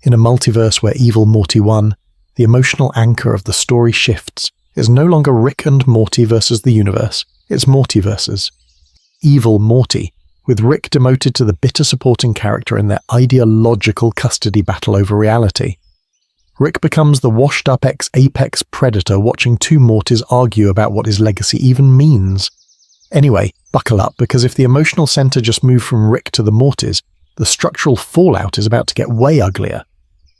In a multiverse where Evil Morty won, the emotional anchor of the story shifts. It's no longer Rick and Morty versus the universe, it's Morty versus Evil Morty, with Rick demoted to the bitter supporting character in their ideological custody battle over reality. Rick becomes the washed-up ex-apex predator watching two Mortys argue about what his legacy even means. Anyway, buckle up, because if the emotional center just moved from Rick to the Mortys, the structural fallout is about to get way uglier.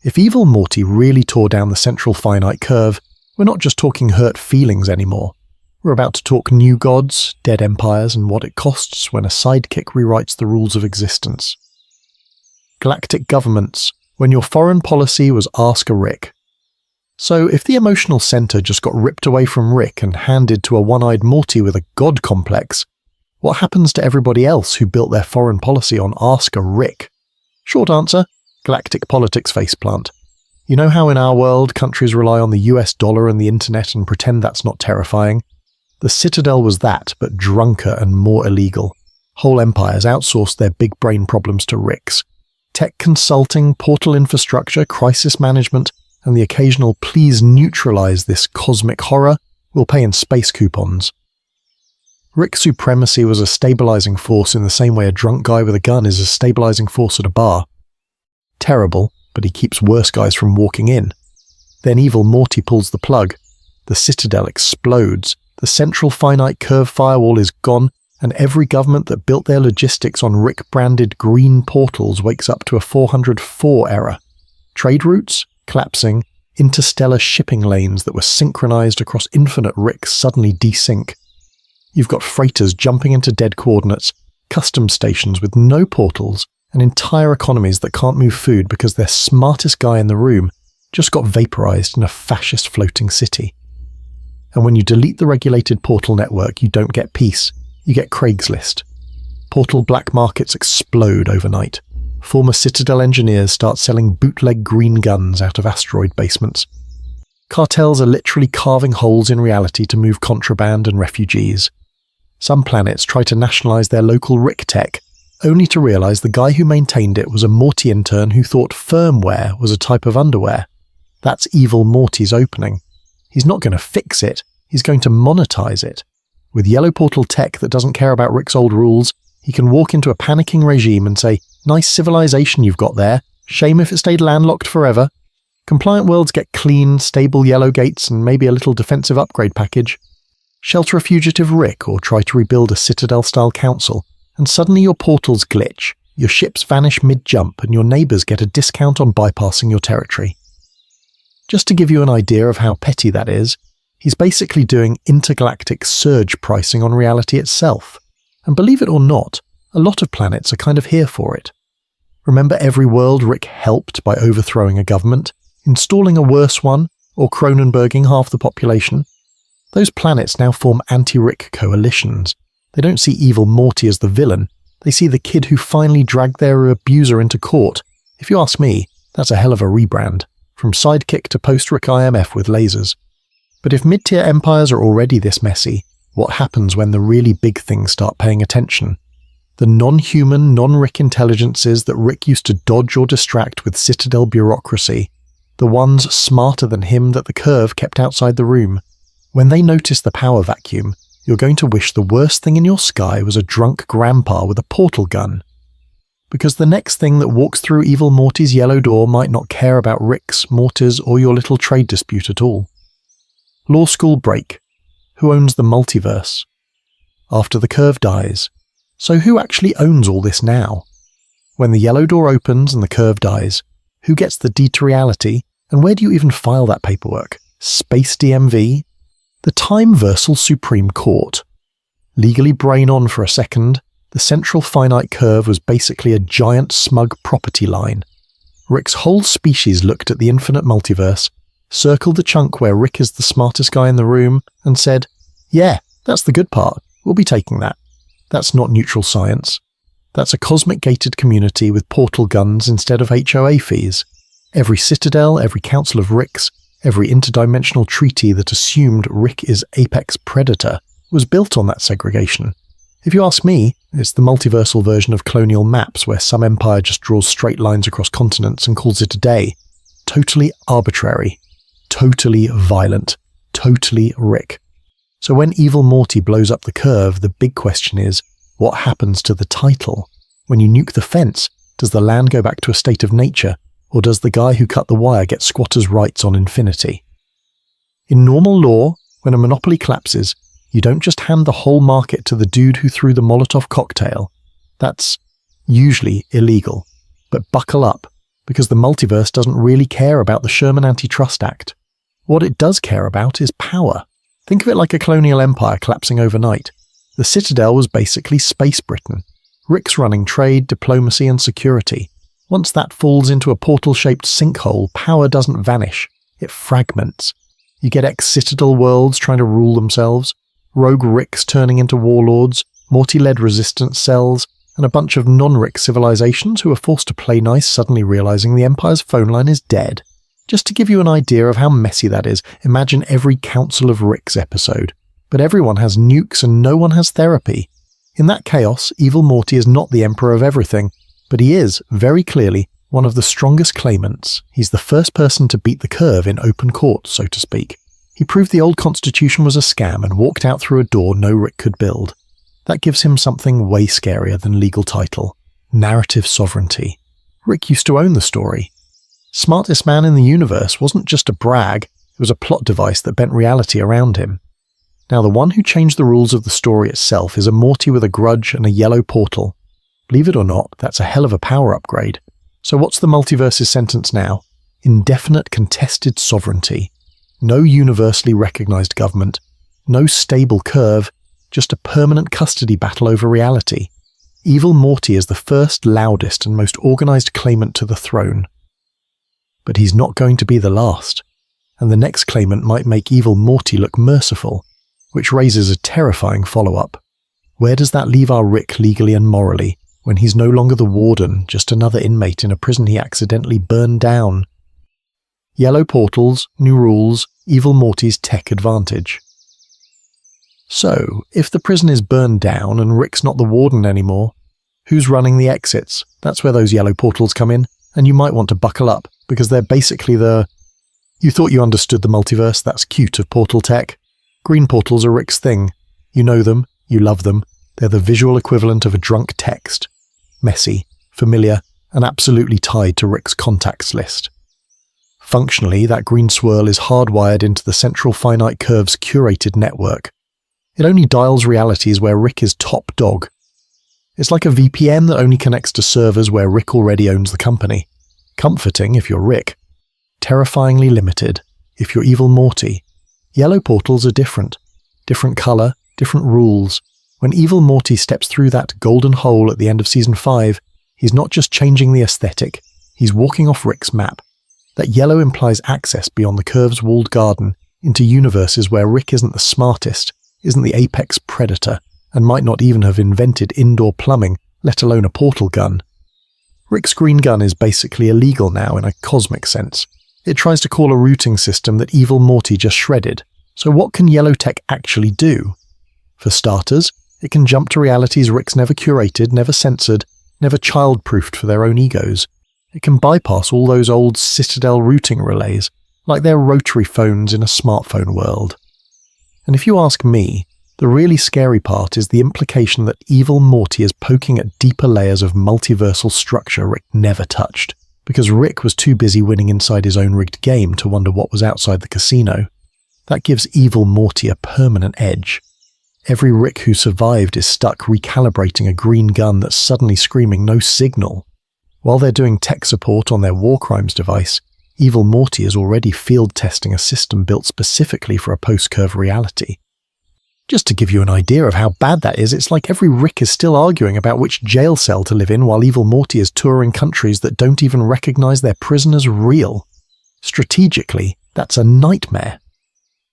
If Evil Morty really tore down the central finite curve, we're not just talking hurt feelings anymore. We're about to talk new gods, dead empires, and what it costs when a sidekick rewrites the rules of existence. Galactic governments, when your foreign policy was ask a Rick. So if the emotional center just got ripped away from Rick and handed to a one-eyed Morty with a god complex, what happens to everybody else who built their foreign policy on ask a Rick? Short answer, galactic politics faceplant. You know how in our world countries rely on the US dollar and the internet and pretend that's not terrifying? The Citadel was that, but drunker and more illegal. Whole empires outsourced their big brain problems to Ricks. Tech consulting, portal infrastructure, crisis management, and the occasional please neutralize this cosmic horror will pay in space coupons. Rick supremacy was a stabilizing force in the same way a drunk guy with a gun is a stabilizing force at a bar. Terrible, but he keeps worse guys from walking in. Then Evil Morty pulls the plug. The Citadel explodes. The central finite curve firewall is gone, and every government that built their logistics on Rick-branded green portals wakes up to a 404 error. Trade routes? Collapsing. Interstellar shipping lanes that were synchronized across infinite Ricks suddenly desync. You've got freighters jumping into dead coordinates, customs stations with no portals, and entire economies that can't move food because their smartest guy in the room just got vaporized in a fascist floating city. And when you delete the regulated portal network, you don't get peace, you get Craigslist. Portal black markets explode overnight. Former Citadel engineers start selling bootleg green guns out of asteroid basements. Cartels are literally carving holes in reality to move contraband and refugees. Some planets try to nationalize their local Rick tech, only to realize the guy who maintained it was a Morty intern who thought firmware was a type of underwear. That's evil Morty's opening. He's not going to fix it, he's going to monetize it. With yellow portal tech that doesn't care about Rick's old rules, he can walk into a panicking regime and say, "Nice civilization you've got there, shame if it stayed landlocked forever. Compliant worlds get clean, stable yellow gates and maybe a little defensive upgrade package. Shelter a fugitive Rick or try to rebuild a Citadel-style council, and suddenly your portals glitch, your ships vanish mid-jump and your neighbours get a discount on bypassing your territory." Just to give you an idea of how petty that is, he's basically doing intergalactic surge pricing on reality itself. And believe it or not, a lot of planets are kind of here for it. Remember every world Rick helped by overthrowing a government, installing a worse one, or Cronenberging half the population? Those planets now form anti-Rick coalitions. They don't see evil Morty as the villain, they see the kid who finally dragged their abuser into court. If you ask me, that's a hell of a rebrand. From sidekick to post-Rick IMF with lasers. But if mid-tier empires are already this messy, what happens when the really big things start paying attention? The non-human, non-Rick intelligences that Rick used to dodge or distract with Citadel bureaucracy, the ones smarter than him that the curve kept outside the room. When they notice the power vacuum, you're going to wish the worst thing in your sky was a drunk grandpa with a portal gun. Because the next thing that walks through evil Morty's yellow door might not care about Rick's, Morty's, or your little trade dispute at all. Law school break. Who owns the multiverse? After the curve dies. So who actually owns all this now? When the yellow door opens and the curve dies, who gets the deed to reality, and where do you even file that paperwork? Space DMV? The Time-Versal Supreme Court. Legally brain on for a second, the central finite curve was basically a giant smug property line. Rick's whole species looked at the infinite multiverse, circled the chunk where Rick is the smartest guy in the room, and said, "Yeah, that's the good part, we'll be taking that." That's not neutral science. That's a cosmic gated community with portal guns instead of HOA fees. Every Citadel, every Council of Ricks, every interdimensional treaty that assumed Rick is apex predator was built on that segregation. If you ask me, it's the multiversal version of colonial maps where some empire just draws straight lines across continents and calls it a day. Totally arbitrary. Totally violent. Totally Rick. So when evil Morty blows up the curve, the big question is, what happens to the title? When you nuke the fence, does the land go back to a state of nature, or does the guy who cut the wire get squatters' rights on infinity? In normal law, when a monopoly collapses, you don't just hand the whole market to the dude who threw the Molotov cocktail. That's usually illegal. But buckle up, because the multiverse doesn't really care about the Sherman Antitrust Act. What it does care about is power. Think of it like a colonial empire collapsing overnight. The Citadel was basically Space Britain. Rick's running trade, diplomacy and security. Once that falls into a portal-shaped sinkhole, power doesn't vanish. It fragments. You get ex-Citadel worlds trying to rule themselves, rogue Ricks turning into warlords, Morty-led resistance cells, and a bunch of non-Rick civilizations who are forced to play nice suddenly realizing the Empire's phone line is dead. Just to give you an idea of how messy that is, imagine every Council of Ricks episode. But everyone has nukes and no one has therapy. In that chaos, evil Morty is not the emperor of everything, but he is, very clearly, one of the strongest claimants. He's the first person to beat the curve in open court, so to speak. He proved the old constitution was a scam and walked out through a door no Rick could build. That gives him something way scarier than legal title. Narrative sovereignty. Rick used to own the story. Smartest man in the universe wasn't just a brag, it was a plot device that bent reality around him. Now the one who changed the rules of the story itself is a Morty with a grudge and a yellow portal. Believe it or not, that's a hell of a power upgrade. So what's the multiverse's sentence now? Indefinite contested sovereignty. No universally recognized government. No stable curve. Just a permanent custody battle over reality. Evil Morty is the first, loudest, and most organized claimant to the throne. But he's not going to be the last, and the next claimant might make Evil Morty look merciful, which raises a terrifying follow-up. Where does that leave our Rick legally and morally, when he's no longer the warden, just another inmate in a prison he accidentally burned down? Yellow portals, new rules, Evil Morty's tech advantage. So, if the prison is burned down and Rick's not the warden anymore, who's running the exits? That's where those yellow portals come in, and you might want to buckle up, because they're basically the... You thought you understood the multiverse, that's cute of portal tech. Green portals are Rick's thing. You know them, you love them, they're the visual equivalent of a drunk text. Messy, familiar, and absolutely tied to Rick's contacts list. Functionally, that green swirl is hardwired into the central finite curve's curated network. It only dials realities where Rick is top dog. It's like a VPN that only connects to servers where Rick already owns the company. Comforting if you're Rick. Terrifyingly limited if you're Evil Morty. Yellow portals are different. Different color, different rules. When Evil Morty steps through that golden hole at the end of Season 5, he's not just changing the aesthetic, he's walking off Rick's map. That yellow implies access beyond the curve's walled garden into universes where Rick isn't the smartest, isn't the apex predator, and might not even have invented indoor plumbing, let alone a portal gun. Rick's green gun is basically illegal now in a cosmic sense. It tries to call a routing system that Evil Morty just shredded. So what can yellow tech actually do? For starters, it can jump to realities Rick's never curated, never censored, never child-proofed for their own egos. It can bypass all those old Citadel routing relays, like their rotary phones in a smartphone world. And if you ask me, the really scary part is the implication that Evil Morty is poking at deeper layers of multiversal structure Rick never touched, because Rick was too busy winning inside his own rigged game to wonder what was outside the casino. That gives Evil Morty a permanent edge. Every Rick who survived is stuck recalibrating a green gun that's suddenly screaming no signal. While they're doing tech support on their war crimes device, Evil Morty is already field testing a system built specifically for a post-curve reality. Just to give you an idea of how bad that is, it's like every Rick is still arguing about which jail cell to live in while Evil Morty is touring countries that don't even recognize their prisoners real. Strategically, that's a nightmare.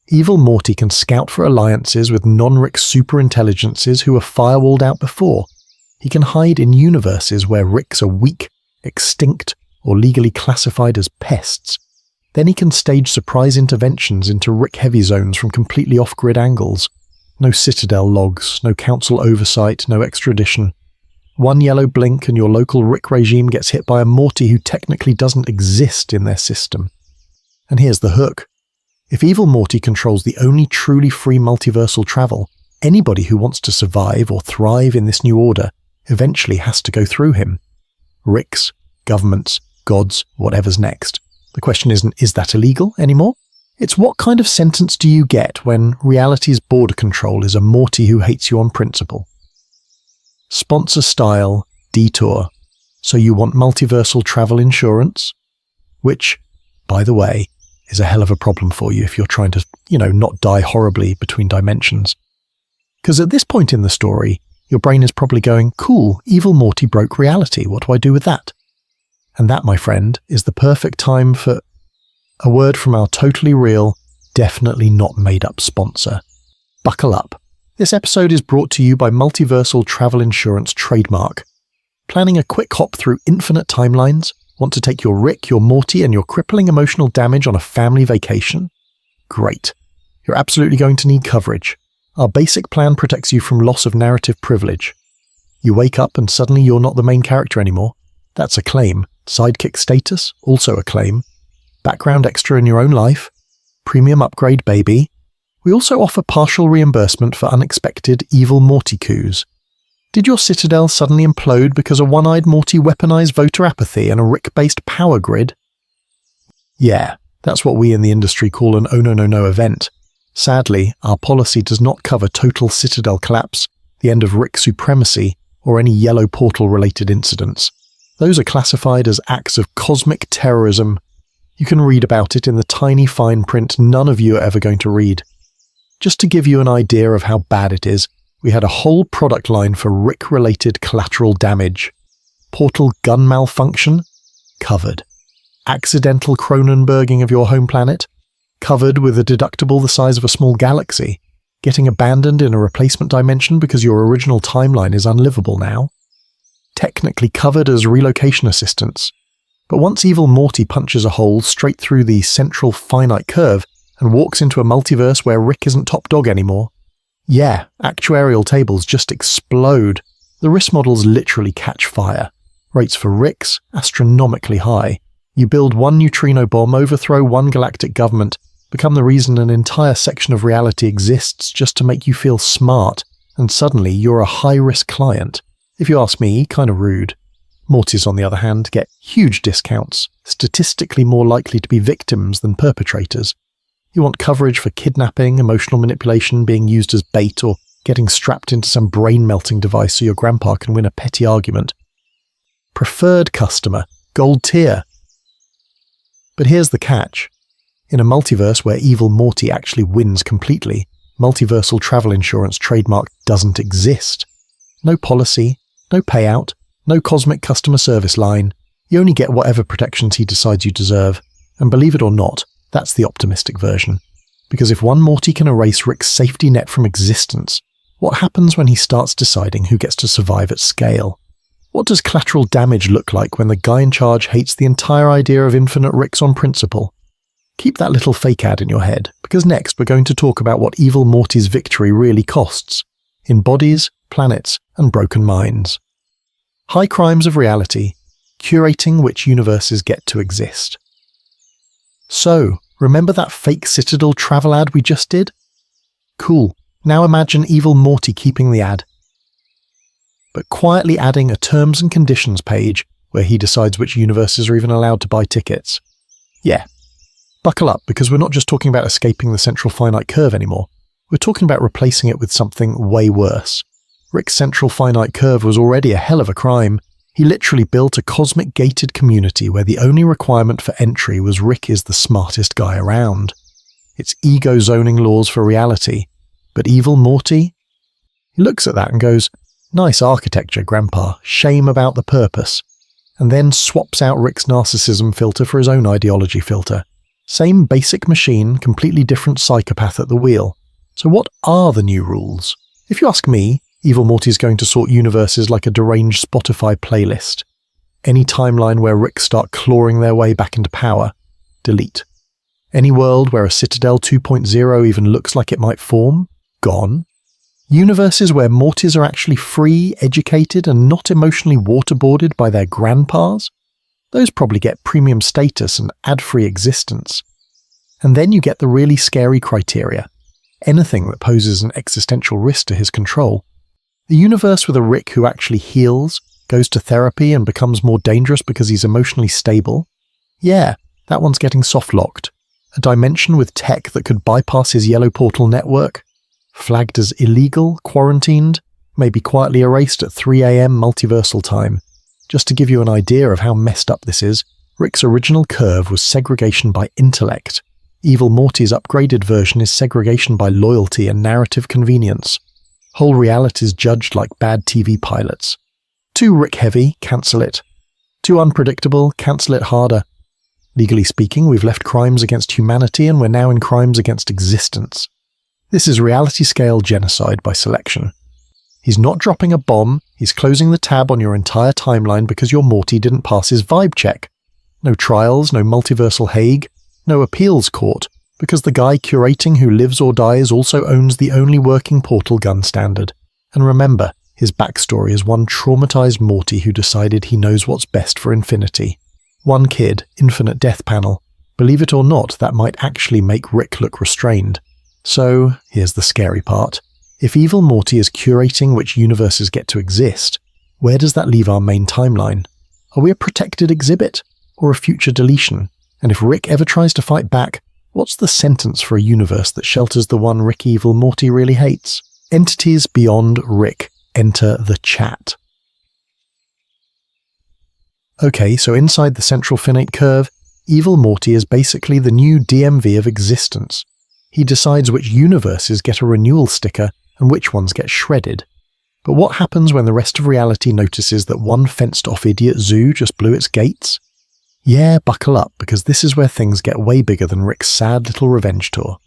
Evil Morty can scout for alliances with non-Rick superintelligences who were firewalled out before. He can hide in universes where Ricks are weak, extinct, or legally classified as pests. Then he can stage surprise interventions into Rick-heavy zones from completely off-grid angles. No Citadel logs, no council oversight, no extradition. One yellow blink and your local Rick regime gets hit by a Morty who technically doesn't exist in their system. And here's the hook. If Evil Morty controls the only truly free multiversal travel, anybody who wants to survive or thrive in this new order eventually has to go through him. Ricks, governments, gods, whatever's next. The question isn't, is that illegal anymore? It's what kind of sentence do you get when reality's border control is a Morty who hates you on principle? Sponsor style, detour. So you want multiversal travel insurance? Which, by the way, is a hell of a problem for you if you're trying to, not die horribly between dimensions. Because at this point in the story, your brain is probably going, cool, Evil Morty broke reality, what do I do with that? And that, my friend, is the perfect time for a word from our totally real, definitely not made up sponsor. Buckle up. This episode is brought to you by Multiversal Travel Insurance Trademark. Planning a quick hop through infinite timelines? Want to take your Rick, your Morty, and your crippling emotional damage on a family vacation? Great. You're absolutely going to need coverage. Our basic plan protects you from loss of narrative privilege. You wake up and suddenly you're not the main character anymore. That's a claim. Sidekick status? Also a claim. Background extra in your own life. Premium upgrade, baby. We also offer partial reimbursement for unexpected Evil Morty coups. Did your Citadel suddenly implode because a one-eyed Morty weaponized voter apathy and a Rick-based power grid? Yeah, that's what we in the industry call an oh no event. Sadly, our policy does not cover total Citadel collapse, the end of Rick supremacy, or any yellow portal-related incidents. Those are classified as acts of cosmic terrorism. You can read about it in the tiny fine print none of you are ever going to read. Just to give you an idea of how bad it is, we had a whole product line for Rick-related collateral damage. Portal gun malfunction? Covered. Accidental Cronenberging of your home planet? Covered with a deductible the size of a small galaxy. Getting abandoned in a replacement dimension because your original timeline is unlivable now? Technically covered as relocation assistance. But once evil Morty punches a hole straight through the central finite curve and walks into a multiverse where Rick isn't top dog anymore, yeah, actuarial tables just explode. The risk models literally catch fire. Rates for Ricks astronomically high. You build one neutrino bomb, overthrow one galactic government, become the reason an entire section of reality exists just to make you feel smart, and suddenly you're a high-risk client. If you ask me, kind of rude. Mortys, on the other hand, get huge discounts, statistically more likely to be victims than perpetrators. You want coverage for kidnapping, emotional manipulation, being used as bait, or getting strapped into some brain-melting device so your grandpa can win a petty argument. Preferred customer, gold tier. But here's the catch. In a multiverse where evil Morty actually wins completely, multiversal travel insurance trademark doesn't exist. No policy, no payout, no cosmic customer service line. You only get whatever protections he decides you deserve. And believe it or not, that's the optimistic version. Because if one Morty can erase Rick's safety net from existence, what happens when he starts deciding who gets to survive at scale? What does collateral damage look like when the guy in charge hates the entire idea of infinite Ricks on principle? Keep that little fake ad in your head, because next we're going to talk about what evil Morty's victory really costs. In bodies, planets, and broken minds. High crimes of reality, curating which universes get to exist. So, remember that fake Citadel travel ad we just did? Cool, now imagine evil Morty keeping the ad, but quietly adding a terms and conditions page where he decides which universes are even allowed to buy tickets. Yeah, buckle up, because we're not just talking about escaping the central finite curve anymore. We're talking about replacing it with something way worse. Rick's central finite curve was already a hell of a crime. He literally built a cosmic gated community where the only requirement for entry was Rick is the smartest guy around. It's ego zoning laws for reality. But evil Morty? He looks at that and goes, "Nice architecture, Grandpa, shame about the purpose," and then swaps out Rick's narcissism filter for his own ideology filter. Same basic machine, completely different psychopath at the wheel. So what are the new rules? If you ask me, evil Morty is going to sort universes like a deranged Spotify playlist. Any timeline where Ricks start clawing their way back into power, delete. Any world where a Citadel 2.0 even looks like it might form, gone. Universes where Mortys are actually free, educated, and not emotionally waterboarded by their grandpas, those probably get premium status and ad-free existence. And then you get the really scary criteria. Anything that poses an existential risk to his control. The universe with a Rick who actually heals, goes to therapy, and becomes more dangerous because he's emotionally stable. Yeah, that one's getting soft-locked. A dimension with tech that could bypass his yellow portal network. Flagged as illegal, quarantined, maybe quietly erased at 3 AM multiversal time. Just to give you an idea of how messed up this is, Rick's original curve was segregation by intellect. Evil Morty's upgraded version is segregation by loyalty and narrative convenience. Whole realities judged like bad TV pilots. Too Rick-heavy, cancel it. Too unpredictable, cancel it harder. Legally speaking, we've left crimes against humanity and we're now in crimes against existence. This is reality-scale genocide by selection. He's not dropping a bomb, he's closing the tab on your entire timeline because your Morty didn't pass his vibe check. No trials, no multiversal Hague, no appeals court, because the guy curating who lives or dies also owns the only working portal gun standard. And remember, his backstory is one traumatized Morty who decided he knows what's best for infinity. One kid, infinite death panel. Believe it or not, that might actually make Rick look restrained. So, here's the scary part. If evil Morty is curating which universes get to exist, where does that leave our main timeline? Are we a protected exhibit, or a future deletion? And if Rick ever tries to fight back, what's the sentence for a universe that shelters the one Rick evil Morty really hates? Entities beyond Rick enter the chat. Okay, so inside the central finite curve, evil Morty is basically the new DMV of existence. He decides which universes get a renewal sticker and which ones get shredded. But what happens when the rest of reality notices that one fenced-off idiot zoo just blew its gates? Yeah, buckle up, because this is where things get way bigger than Rick's sad little revenge tour.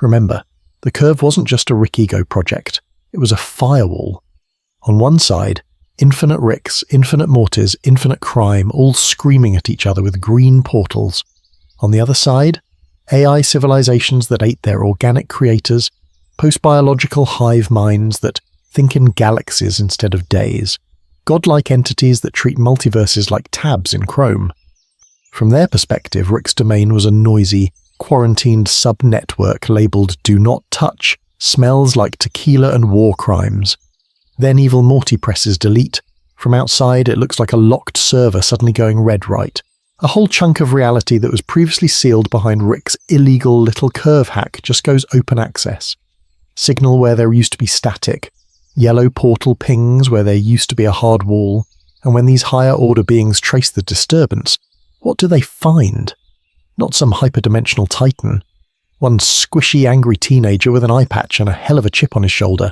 Remember, the curve wasn't just a Rick ego project, it was a firewall. On one side, infinite Ricks, infinite Mortys, infinite crime, all screaming at each other with green portals. On the other side, AI civilizations that ate their organic creators, post-biological hive minds that think in galaxies instead of days, godlike entities that treat multiverses like tabs in Chrome. From their perspective, Rick's domain was a noisy, quarantined sub-network labelled Do Not Touch, smells like tequila and war crimes. Then evil Morty presses delete. From outside, it looks like a locked server suddenly going red right. A whole chunk of reality that was previously sealed behind Rick's illegal little curve hack just goes open access. Signal where there used to be static, yellow portal pings where there used to be a hard wall, and when these higher order beings trace the disturbance, what do they find? Not some hyperdimensional titan. One squishy angry teenager with an eye patch and a hell of a chip on his shoulder.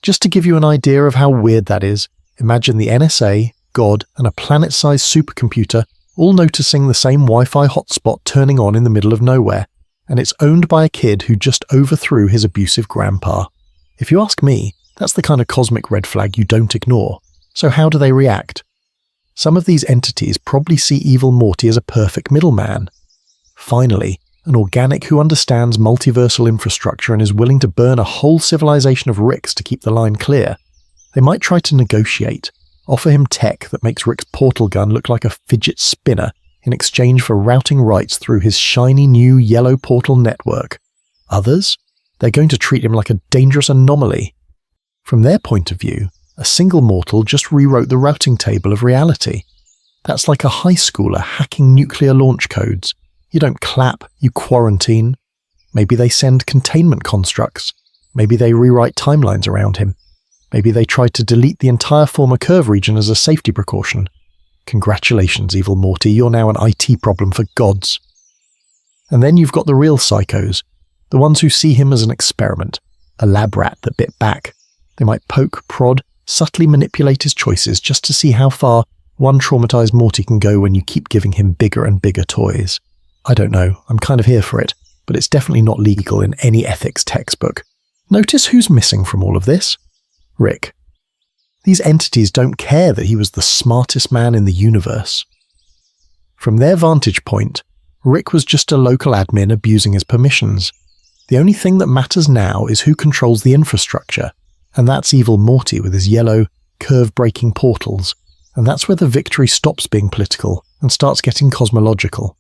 Just to give you an idea of how weird that is, imagine the NSA, God, and a planet-sized supercomputer all noticing the same Wi-Fi hotspot turning on in the middle of nowhere, and it's owned by a kid who just overthrew his abusive grandpa. If you ask me, that's the kind of cosmic red flag you don't ignore. So how do they react? Some of these entities probably see evil Morty as a perfect middleman. Finally, an organic who understands multiversal infrastructure and is willing to burn a whole civilization of Ricks to keep the line clear. They might try to negotiate, offer him tech that makes Rick's portal gun look like a fidget spinner in exchange for routing rights through his shiny new yellow portal network. Others? They're going to treat him like a dangerous anomaly. From their point of view, a single mortal just rewrote the routing table of reality. That's like a high schooler hacking nuclear launch codes. You don't clap, you quarantine. Maybe they send containment constructs. Maybe they rewrite timelines around him. Maybe they try to delete the entire former curve region as a safety precaution. Congratulations, evil Morty, you're now an IT problem for gods. And then you've got the real psychos, the ones who see him as an experiment, a lab rat that bit back. They might poke, prod, subtly manipulate his choices just to see how far one traumatized Morty can go when you keep giving him bigger and bigger toys. I don't know, I'm kind of here for it, but it's definitely not legal in any ethics textbook. Notice who's missing from all of this? Rick. These entities don't care that he was the smartest man in the universe. From their vantage point, Rick was just a local admin abusing his permissions. The only thing that matters now is who controls the infrastructure, and that's evil Morty with his yellow, curve-breaking portals, and that's where the victory stops being political and starts getting cosmological.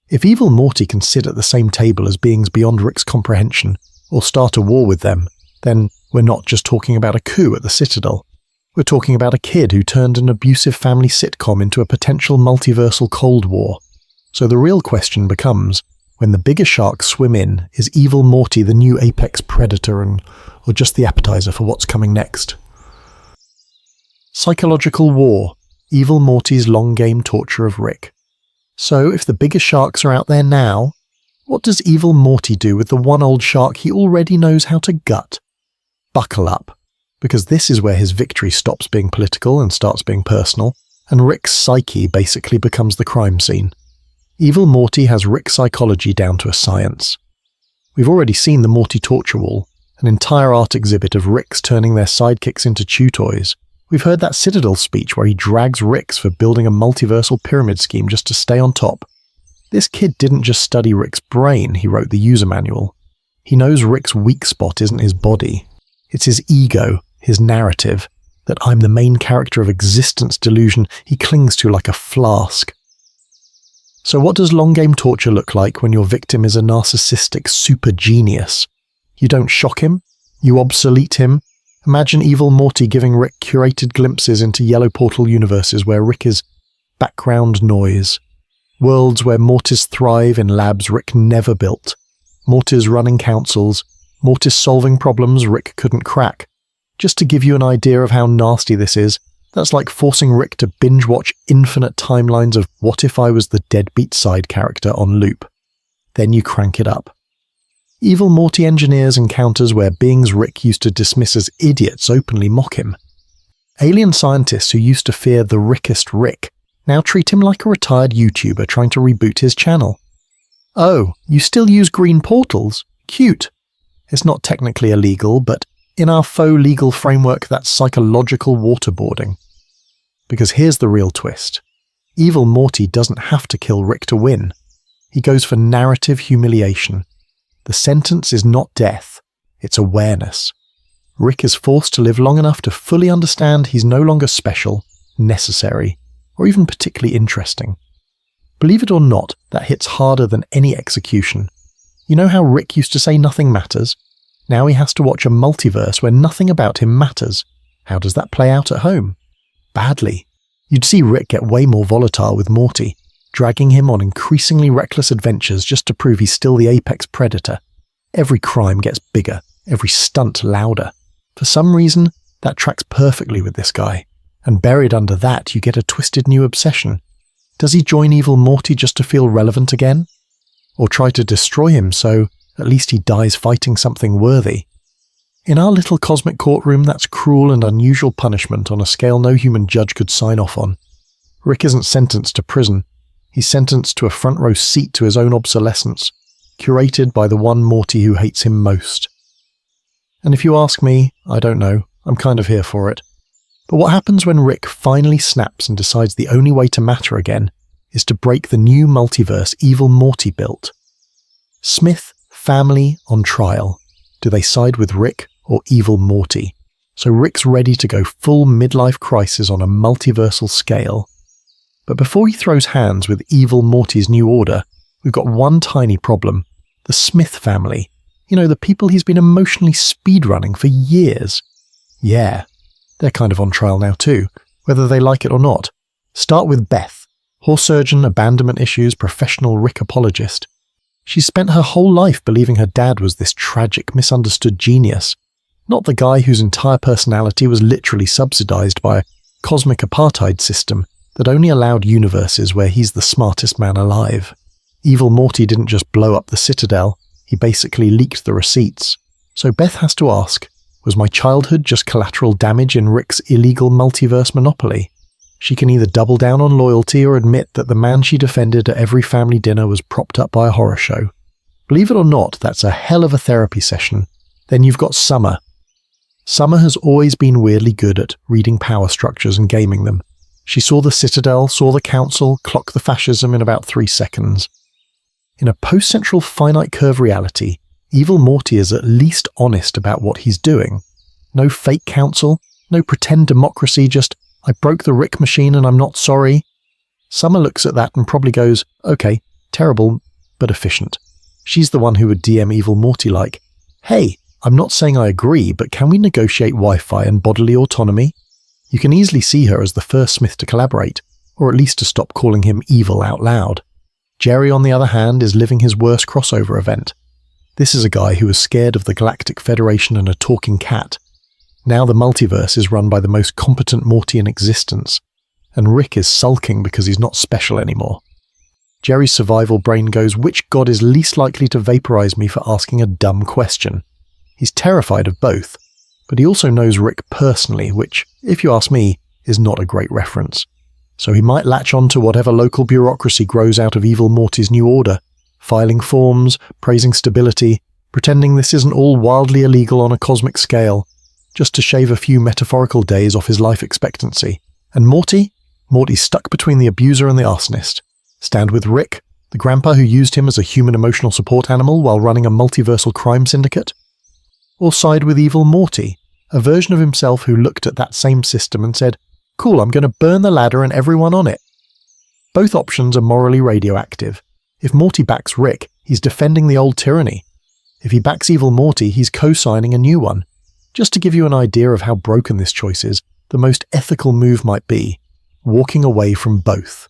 If evil Morty can sit at the same table as beings beyond Rick's comprehension, or start a war with them, then we're not just talking about a coup at the Citadel. We're talking about a kid who turned an abusive family sitcom into a potential multiversal Cold War. So the real question becomes, when the bigger sharks swim in, is evil Morty the new apex predator or just the appetizer for what's coming next? Psychological war, evil Morty's long game torture of Rick. So if the bigger sharks are out there now, what does evil Morty do with the one old shark he already knows how to gut? Buckle up, because this is where his victory stops being political and starts being personal, and Rick's psyche basically becomes the crime scene. Evil Morty has Rick's psychology down to a science. We've already seen the Morty torture wall, an entire art exhibit of Ricks turning their sidekicks into chew toys. We've heard that Citadel speech where he drags Ricks for building a multiversal pyramid scheme just to stay on top. This kid didn't just study Rick's brain, he wrote the user manual. He knows Rick's weak spot isn't his body. It's his ego, his narrative, that I'm the main character of existence delusion he clings to like a flask. So what does long game torture look like when your victim is a narcissistic super genius? You don't shock him, you obsolete him. Imagine evil Morty giving Rick curated glimpses into yellow portal universes where Rick is background noise. Worlds where Mortys thrive in labs Rick never built. Mortys running councils. Mortys solving problems Rick couldn't crack. Just to give you an idea of how nasty this is, that's like forcing Rick to binge-watch infinite timelines of What If I Was the Deadbeat Side Character on loop. Then you crank it up. Evil Morty engineers encounters where beings Rick used to dismiss as idiots openly mock him. Alien scientists who used to fear the Rickest Rick now treat him like a retired YouTuber trying to reboot his channel. Oh, you still use green portals? Cute. It's not technically illegal, but in our faux legal framework that's psychological waterboarding. Because here's the real twist. Evil Morty doesn't have to kill Rick to win. He goes for narrative humiliation. The sentence is not death, it's awareness. Rick is forced to live long enough to fully understand he's no longer special, necessary, or even particularly interesting. Believe it or not, that hits harder than any execution. You know how Rick used to say nothing matters? Now he has to watch a multiverse where nothing about him matters. How does that play out at home? Badly. You'd see Rick get way more volatile with Morty, dragging him on increasingly reckless adventures just to prove he's still the apex predator. Every crime gets bigger, every stunt louder. For some reason, that tracks perfectly with this guy, and buried under that you get a twisted new obsession. Does he join Evil Morty just to feel relevant again? Or try to destroy him so at least he dies fighting something worthy? In our little cosmic courtroom, that's cruel and unusual punishment on a scale no human judge could sign off on. Rick isn't sentenced to prison. He's sentenced to a front row seat to his own obsolescence, curated by the one Morty who hates him most. And if you ask me, I don't know, I'm kind of here for it. But what happens when Rick finally snaps and decides the only way to matter again is to break the new multiverse Evil Morty built? Smith family on trial. Do they side with Rick or Evil Morty? So Rick's ready to go full midlife crisis on a multiversal scale. But before he throws hands with Evil Morty's new order, we've got one tiny problem. The Smith family. You know, the people he's been emotionally speedrunning for years. Yeah, they're kind of on trial now too, whether they like it or not. Start with Beth, horse surgeon, abandonment issues, professional Rick apologist. She spent her whole life believing her dad was this tragic, misunderstood genius, not the guy whose entire personality was literally subsidized by a cosmic apartheid system that only allowed universes where he's the smartest man alive. Evil Morty didn't just blow up the Citadel, he basically leaked the receipts. So Beth has to ask, was my childhood just collateral damage in Rick's illegal multiverse monopoly? She can either double down on loyalty or admit that the man she defended at every family dinner was propped up by a horror show. Believe it or not, that's a hell of a therapy session. Then you've got Summer. Summer has always been weirdly good at reading power structures and gaming them. She saw the Citadel, saw the Council, clocked the fascism in about 3 seconds. In a post-central finite curve reality, Evil Morty is at least honest about what he's doing. No fake council, no pretend democracy, just, I broke the Rick machine and I'm not sorry. Summer looks at that and probably goes, okay, terrible, but efficient. She's the one who would DM Evil Morty like, hey, I'm not saying I agree, but can we negotiate Wi-Fi and bodily autonomy? You can easily see her as the first Smith to collaborate, or at least to stop calling him evil out loud. Jerry, on the other hand, is living his worst crossover event. This is a guy who was scared of the Galactic Federation and a talking cat. Now the multiverse is run by the most competent Morty in existence, and Rick is sulking because he's not special anymore. Jerry's survival brain goes, which god is least likely to vaporize me for asking a dumb question? He's terrified of both, but he also knows Rick personally, which, if you ask me, is not a great reference. So he might latch on to whatever local bureaucracy grows out of Evil Morty's new order, filing forms, praising stability, pretending this isn't all wildly illegal on a cosmic scale, just to shave a few metaphorical days off his life expectancy. And Morty's stuck between the abuser and the arsonist. Stand with Rick, the grandpa who used him as a human emotional support animal while running a multiversal crime syndicate? Or side with Evil Morty, a version of himself who looked at that same system and said, cool, I'm going to burn the ladder and everyone on it. Both options are morally radioactive. If Morty backs Rick, he's defending the old tyranny. If he backs Evil Morty, he's co-signing a new one. Just to give you an idea of how broken this choice is, the most ethical move might be walking away from both.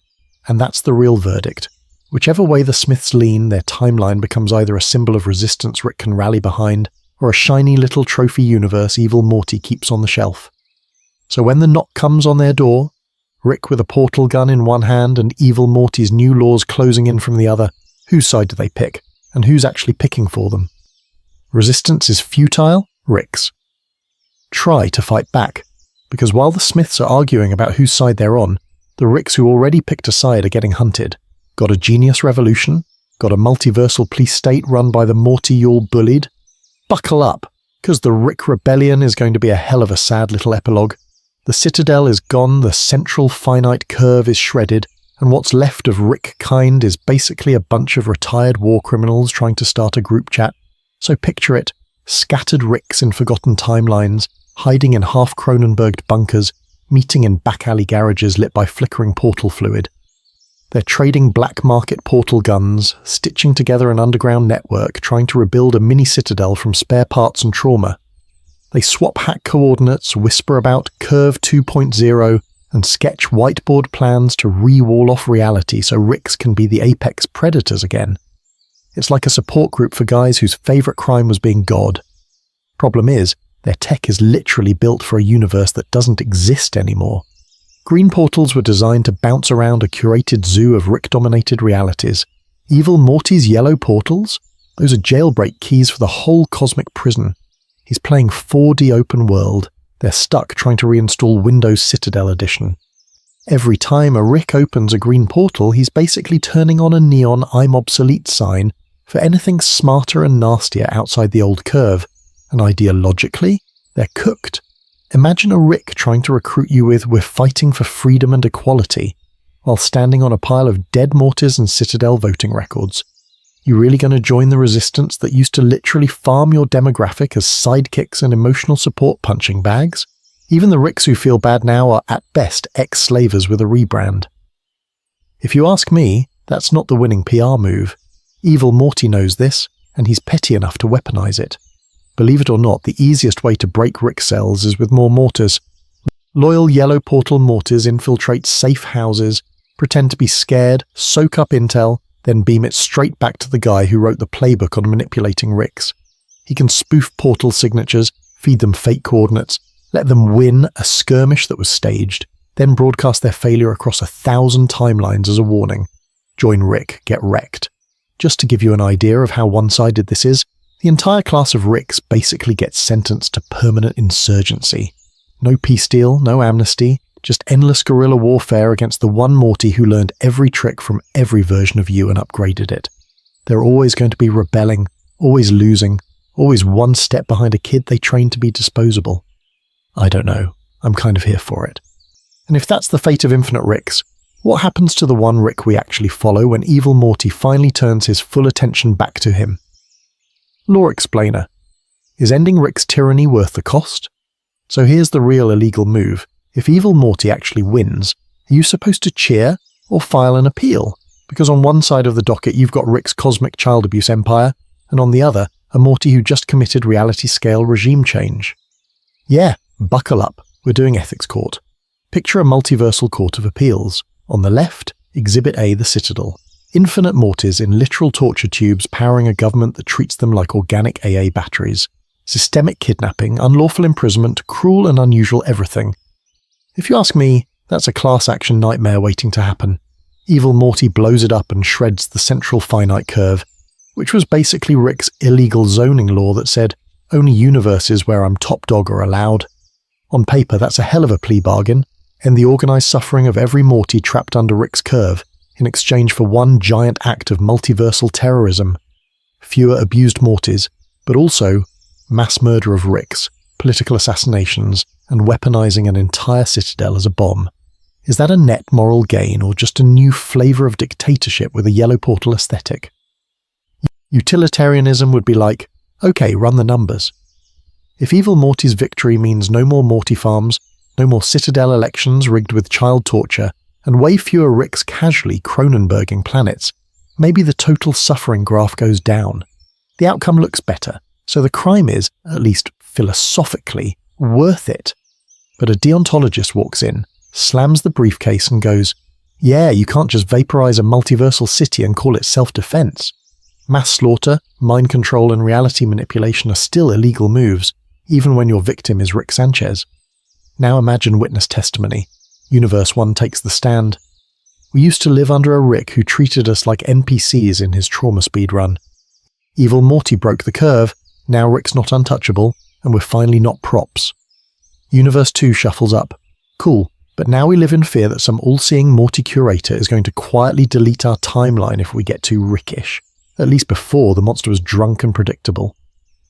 And that's the real verdict. Whichever way the Smiths lean, their timeline becomes either a symbol of resistance Rick can rally behind, or a shiny little trophy universe Evil Morty keeps on the shelf. So when the knock comes on their door, Rick with a portal gun in one hand and Evil Morty's new laws closing in from the other, whose side do they pick? And who's actually picking for them? Resistance is futile, Ricks. Try to fight back, because while the Smiths are arguing about whose side they're on, the Ricks who already picked a side are getting hunted. Got a genius revolution? Got a multiversal police state run by the Morty you'll bullied? Buckle up, because the Rick Rebellion is going to be a hell of a sad little epilogue. The Citadel is gone, the central finite curve is shredded, and what's left of Rick kind is basically a bunch of retired war criminals trying to start a group chat. So picture it, scattered Ricks in forgotten timelines, hiding in half-Cronenberged bunkers, meeting in back-alley garages lit by flickering portal fluid. They're trading black market portal guns, stitching together an underground network, trying to rebuild a mini-citadel from spare parts and trauma. They swap hack coordinates, whisper about Curve 2.0, and sketch whiteboard plans to re-wall off reality so Ricks can be the apex predators again. It's like a support group for guys whose favourite crime was being God. Problem is, their tech is literally built for a universe that doesn't exist anymore. Green portals were designed to bounce around a curated zoo of Rick-dominated realities. Evil Morty's yellow portals? Those are jailbreak keys for the whole cosmic prison. He's playing 4D open world. They're stuck trying to reinstall Windows Citadel Edition. Every time a Rick opens a green portal, he's basically turning on a neon I'm obsolete sign for anything smarter and nastier outside the old curve. And ideologically, they're cooked. Imagine a Rick trying to recruit you with "we're fighting for freedom and equality," while standing on a pile of dead Mortys and Citadel voting records. You really going to join the resistance that used to literally farm your demographic as sidekicks and emotional support punching bags? Even the Ricks who feel bad now are at best ex-slavers with a rebrand. If you ask me, that's not the winning PR move. Evil Morty knows this, and he's petty enough to weaponize it. Believe it or not, the easiest way to break Rick cells is with more mortars. Loyal yellow portal mortars infiltrate safe houses, pretend to be scared, soak up intel, then beam it straight back to the guy who wrote the playbook on manipulating Ricks. He can spoof portal signatures, feed them fake coordinates, let them win a skirmish that was staged, then broadcast their failure across 1,000 timelines as a warning. Join Rick, get wrecked. Just to give you an idea of how one-sided this is, the entire class of Ricks basically gets sentenced to permanent insurgency. No peace deal, no amnesty, just endless guerrilla warfare against the one Morty who learned every trick from every version of you and upgraded it. They're always going to be rebelling, always losing, always one step behind a kid they trained to be disposable. I don't know, I'm kind of here for it. And if that's the fate of Infinite Ricks, what happens to the one Rick we actually follow when evil Morty finally turns his full attention back to him? Lore explainer. Is ending Rick's tyranny worth the cost? So here's the real illegal move. If evil Morty actually wins, are you supposed to cheer or file an appeal? Because on one side of the docket you've got Rick's cosmic child abuse empire, and on the other, a Morty who just committed reality-scale regime change. Yeah, buckle up, we're doing ethics court. Picture a multiversal court of appeals. On the left, Exhibit A, the Citadel. Infinite Mortys in literal torture tubes powering a government that treats them like organic AA batteries. Systemic kidnapping, unlawful imprisonment, cruel and unusual everything. If you ask me, that's a class action nightmare waiting to happen. Evil Morty blows it up and shreds the central finite curve, which was basically Rick's illegal zoning law that said, only universes where I'm top dog are allowed. On paper, that's a hell of a plea bargain, and the organised suffering of every Morty trapped under Rick's curve, in exchange for one giant act of multiversal terrorism. Fewer abused Mortys, but also mass murder of Ricks, political assassinations, and weaponizing an entire citadel as a bomb. Is that a net moral gain or just a new flavour of dictatorship with a yellow portal aesthetic? Utilitarianism would be like, okay, run the numbers. If evil Morty's victory means no more Morty farms, no more citadel elections rigged with child torture, and way fewer Ricks casually Cronenberging planets, maybe the total suffering graph goes down. The outcome looks better, so the crime is, at least philosophically, worth it. But a deontologist walks in, slams the briefcase and goes, yeah, you can't just vaporize a multiversal city and call it self-defense. Mass slaughter, mind control and reality manipulation are still illegal moves, even when your victim is Rick Sanchez. Now imagine witness testimony. Universe 1 takes the stand. We used to live under a Rick who treated us like NPCs in his trauma speedrun. Evil Morty broke the curve, Now Rick's not untouchable, and we're finally not props. Universe 2 shuffles up. Cool, but now we live in fear that some all-seeing Morty curator is going to quietly delete our timeline if we get too Rickish. At least before, the monster was drunk and predictable.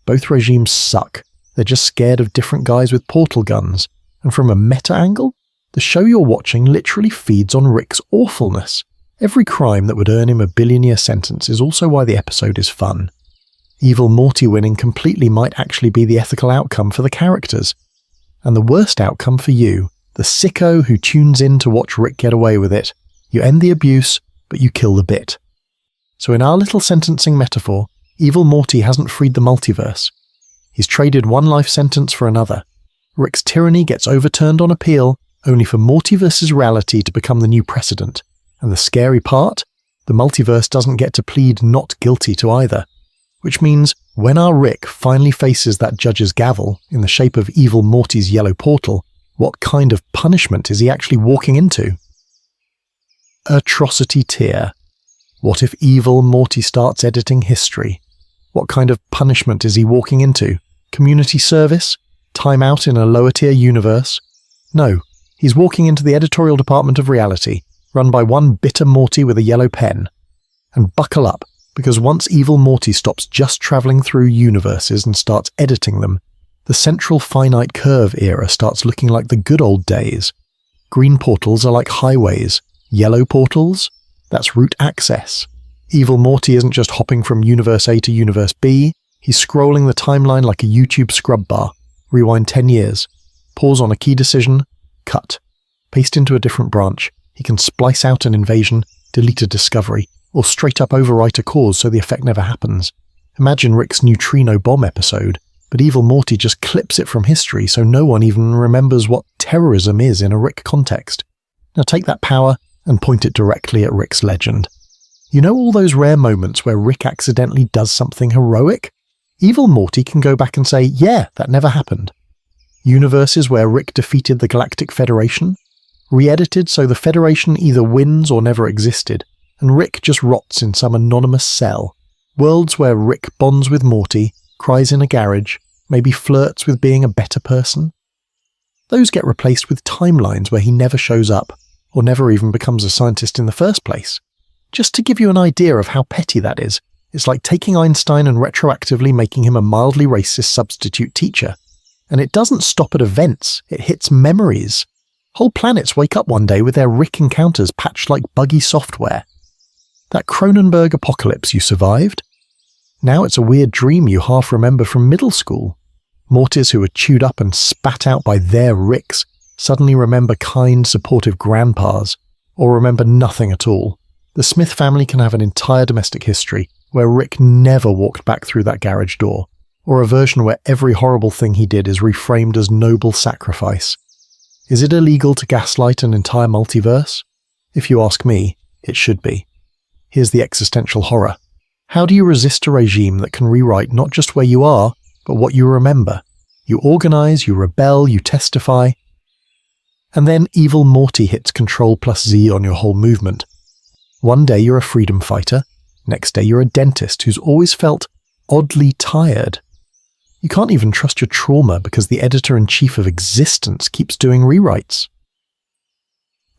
Both regimes suck. They're just scared of different guys with portal guns. And from a meta angle, the show you're watching literally feeds on Rick's awfulness. Every crime that would earn him a billion-year sentence is also why the episode is fun. Evil Morty winning completely might actually be the ethical outcome for the characters. And the worst outcome for you, the sicko who tunes in to watch Rick get away with it. You end the abuse, but you kill the bit. So in our little sentencing metaphor, Evil Morty hasn't freed the multiverse. He's traded one life sentence for another. Rick's tyranny gets overturned on appeal, only for Morty versus reality to become the new precedent. And the scary part? The multiverse doesn't get to plead not guilty to either. Which means, when our Rick finally faces that judge's gavel in the shape of Evil Morty's yellow portal, what kind of punishment is he actually walking into? Atrocity tier. What if Evil Morty starts editing history? What kind of punishment is he walking into? Community service? Time out in a lower tier universe? No, he's walking into the editorial department of reality, run by one bitter Morty with a yellow pen. And buckle up, because once Evil Morty stops just travelling through universes and starts editing them, the central finite curve era starts looking like the good old days. Green portals are like highways. Yellow portals? That's route access. Evil Morty isn't just hopping from universe A to universe B, he's scrolling the timeline like a YouTube scrub bar. Rewind 10 years. Pause on a key decision. Cut. Paste into a different branch. He can splice out an invasion, delete a discovery, or straight up overwrite a cause so the effect never happens. Imagine Rick's neutrino bomb episode, but Evil Morty just clips it from history so no one even remembers what terrorism is in a Rick context. Now take that power and point it directly at Rick's legend. You know all those rare moments where Rick accidentally does something heroic? Evil Morty can go back and say, yeah, that never happened. Universes where Rick defeated the Galactic Federation? Re-edited so the Federation either wins or never existed, and Rick just rots in some anonymous cell. Worlds where Rick bonds with Morty, cries in a garage, maybe flirts with being a better person. Those get replaced with timelines where he never shows up, or never even becomes a scientist in the first place. Just to give you an idea of how petty that is, it's like taking Einstein and retroactively making him a mildly racist substitute teacher. And it doesn't stop at events, it hits memories. Whole planets wake up one day with their Rick encounters patched like buggy software. That Cronenberg apocalypse you survived? Now it's a weird dream you half remember from middle school. Mortys who were chewed up and spat out by their Ricks suddenly remember kind, supportive grandpas, or remember nothing at all. The Smith family can have an entire domestic history where Rick never walked back through that garage door, or a version where every horrible thing he did is reframed as noble sacrifice. Is it illegal to gaslight an entire multiverse? If you ask me, it should be. Here's the existential horror. How do you resist a regime that can rewrite not just where you are, but what you remember? You organize, you rebel, you testify. And then Evil Morty hits Control+Z on your whole movement. One day you're a freedom fighter, next day you're a dentist who's always felt oddly tired. You can't even trust your trauma because the editor-in-chief of existence keeps doing rewrites.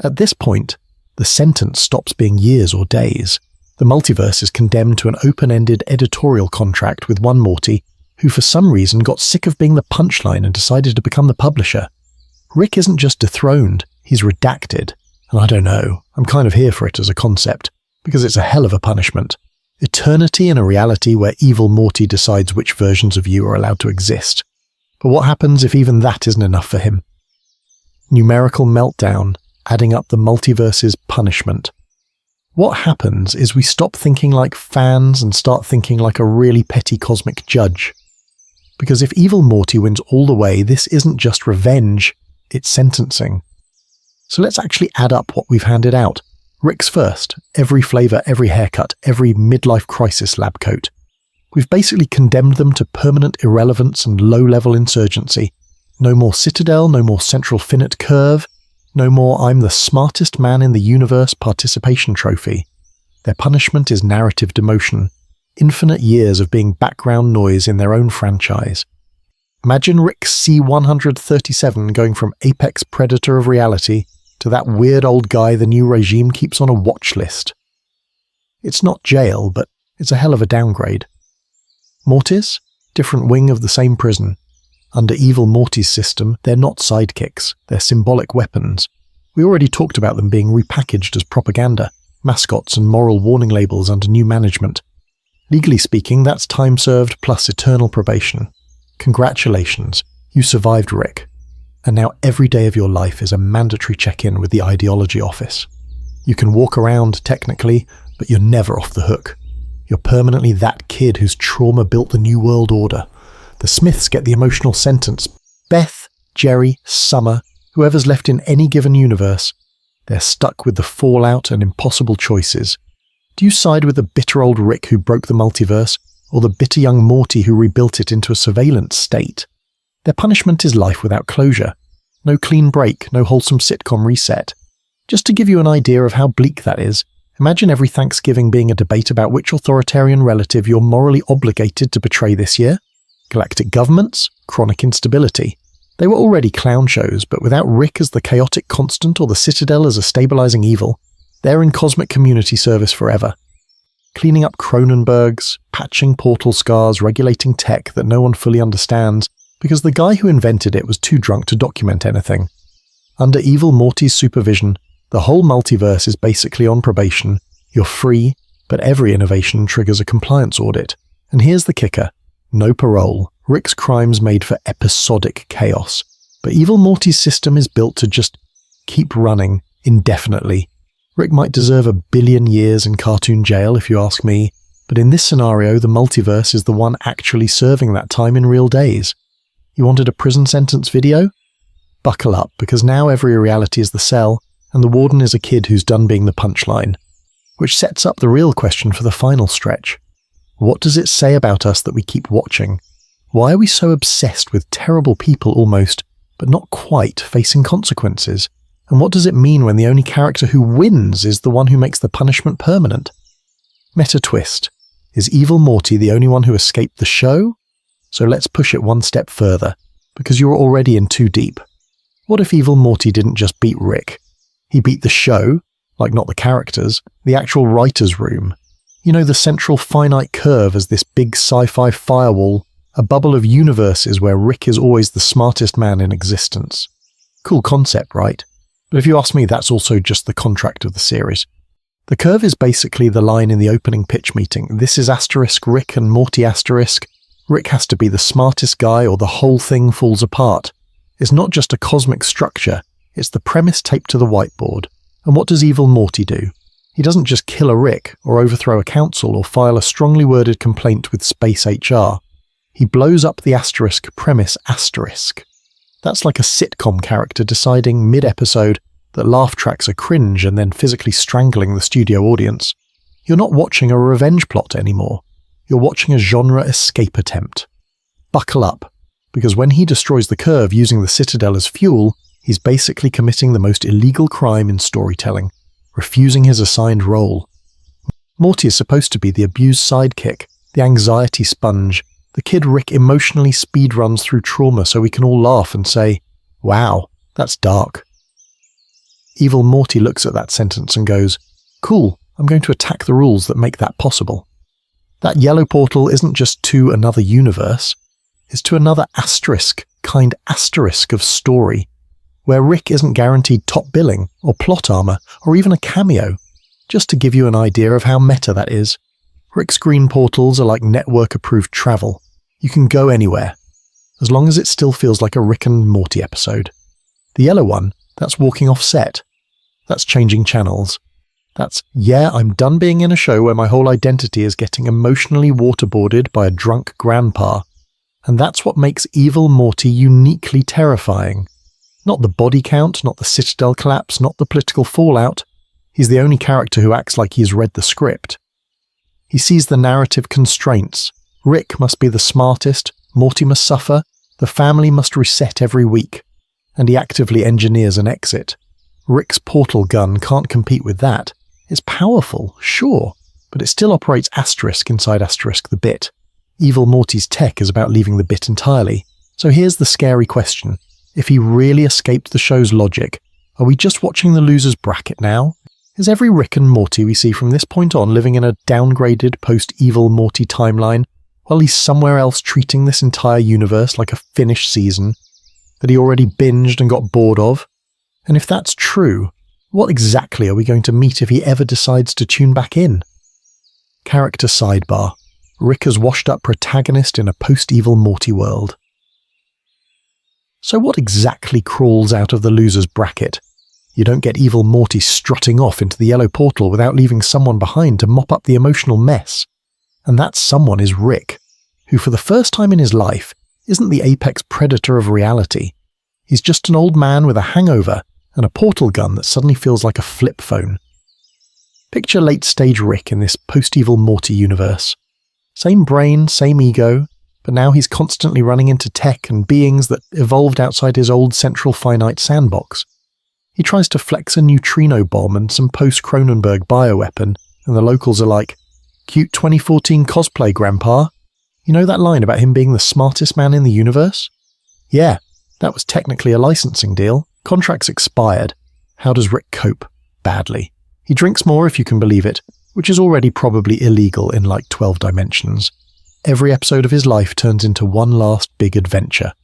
At this point, the sentence stops being years or days. The multiverse is condemned to an open-ended editorial contract with one Morty who for some reason got sick of being the punchline and decided to become the publisher. Rick isn't just dethroned, he's redacted. And I don't know, I'm kind of here for it as a concept, because it's a hell of a punishment. Eternity in a reality where Evil Morty decides which versions of you are allowed to exist. But what happens if even that isn't enough for him? Numerical meltdown, adding up the multiverse's punishment. What happens is we stop thinking like fans and start thinking like a really petty cosmic judge. Because if Evil Morty wins all the way, this isn't just revenge, it's sentencing. So let's actually add up what we've handed out. Rick's first, every flavour, every haircut, every midlife crisis lab coat. We've basically condemned them to permanent irrelevance and low-level insurgency. No more Citadel, no more Central Finite Curve, no more I'm the smartest man in the universe participation trophy. Their punishment is narrative demotion. Infinite years of being background noise in their own franchise. Imagine Rick C-137 going from apex predator of reality to that weird old guy the new regime keeps on a watch list. It's not jail, but it's a hell of a downgrade. Mortys? Different wing of the same prison. Under evil Morty's system, they're not sidekicks, they're symbolic weapons. We already talked about them being repackaged as propaganda, mascots and moral warning labels under new management. Legally speaking, that's time served plus eternal probation. Congratulations, you survived Rick. And now every day of your life is a mandatory check-in with the ideology office. You can walk around, technically, but you're never off the hook. You're permanently that kid whose trauma built the New World Order. The Smiths get the emotional sentence. Beth, Jerry, Summer, whoever's left in any given universe, they're stuck with the fallout and impossible choices. Do you side with the bitter old Rick who broke the multiverse, or the bitter young Morty who rebuilt it into a surveillance state? Their punishment is life without closure. No clean break, no wholesome sitcom reset. Just to give you an idea of how bleak that is, imagine every Thanksgiving being a debate about which authoritarian relative you're morally obligated to betray this year. Galactic governments, chronic instability. They were already clown shows, but without Rick as the chaotic constant or the Citadel as a stabilizing evil, they're in cosmic community service forever. Cleaning up Cronenbergs, patching portal scars, regulating tech that no one fully understands, because the guy who invented it was too drunk to document anything. Under evil Morty's supervision, the whole multiverse is basically on probation. You're free, but every innovation triggers a compliance audit. And here's the kicker. No parole. Rick's crimes made for episodic chaos. But evil Morty's system is built to just keep running indefinitely. Rick might deserve 1 billion years in cartoon jail if you ask me, but in this scenario the multiverse is the one actually serving that time in real days. You wanted a prison sentence video? Buckle up, because now every reality is the cell, and the warden is a kid who's done being the punchline. Which sets up the real question for the final stretch. What does it say about us that we keep watching? Why are we so obsessed with terrible people almost, but not quite, facing consequences? And what does it mean when the only character who wins is the one who makes the punishment permanent? Meta twist. Is evil Morty the only one who escaped the show? So let's push it one step further, because you're already in too deep. What if evil Morty didn't just beat Rick? He beat the show, like not the characters, the actual writer's room. You know, the central finite curve as this big sci-fi firewall, a bubble of universes where Rick is always the smartest man in existence. Cool concept, right? But if you ask me, that's also just the contract of the series. The curve is basically the line in the opening pitch meeting. This is asterisk Rick and Morty asterisk. Rick has to be the smartest guy or the whole thing falls apart. It's not just a cosmic structure, it's the premise taped to the whiteboard. And what does evil Morty do? He doesn't just kill a Rick, or overthrow a council, or file a strongly worded complaint with Space HR. He blows up the asterisk premise asterisk. That's like a sitcom character deciding mid-episode that laugh tracks are cringe and then physically strangling the studio audience. You're not watching a revenge plot anymore. You're watching a genre escape attempt. Buckle up, because when he destroys the curve using the Citadel as fuel, he's basically committing the most illegal crime in storytelling, refusing his assigned role. Morty is supposed to be the abused sidekick, the anxiety sponge, the kid Rick emotionally speedruns through trauma so we can all laugh and say, wow, that's dark. Evil Morty looks at that sentence and goes, cool, I'm going to attack the rules that make that possible. That yellow portal isn't just to another universe, it's to another asterisk of story, where Rick isn't guaranteed top billing, or plot armor, or even a cameo. Just to give you an idea of how meta that is, Rick's green portals are like network-approved travel. You can go anywhere, as long as it still feels like a Rick and Morty episode. The yellow one, that's walking off set. That's changing channels. That's, yeah, I'm done being in a show where my whole identity is getting emotionally waterboarded by a drunk grandpa. And that's what makes evil Morty uniquely terrifying. Not the body count, not the Citadel collapse, not the political fallout. He's the only character who acts like he's read the script. He sees the narrative constraints. Rick must be the smartest, Morty must suffer, the family must reset every week. And he actively engineers an exit. Rick's portal gun can't compete with that. It's powerful, sure, but it still operates asterisk inside asterisk the bit. Evil Morty's tech is about leaving the bit entirely. So here's the scary question. If he really escaped the show's logic, are we just watching the loser's bracket now? Is every Rick and Morty we see from this point on living in a downgraded post-Evil Morty timeline, while he's somewhere else treating this entire universe like a finished season that he already binged and got bored of? And if that's true, what exactly are we going to meet if he ever decides to tune back in? Character sidebar. Rick as washed-up protagonist in a post-Evil Morty world. So what exactly crawls out of the loser's bracket? You don't get Evil Morty strutting off into the yellow portal without leaving someone behind to mop up the emotional mess. And that someone is Rick, who for the first time in his life isn't the apex predator of reality. He's just an old man with a hangover and a portal gun that suddenly feels like a flip phone. Picture late-stage Rick in this post-Evil Morty universe. Same brain, same ego, but now he's constantly running into tech and beings that evolved outside his old central finite sandbox. He tries to flex a neutrino bomb and some post-Cronenberg bioweapon, and the locals are like, "Cute 2014 cosplay, Grandpa." You know that line about him being the smartest man in the universe? Yeah, that was technically a licensing deal. Contract's expired. How does Rick cope? Badly. He drinks more if you can believe it, which is already probably illegal in like 12 dimensions. Every episode of his life turns into one last big adventure.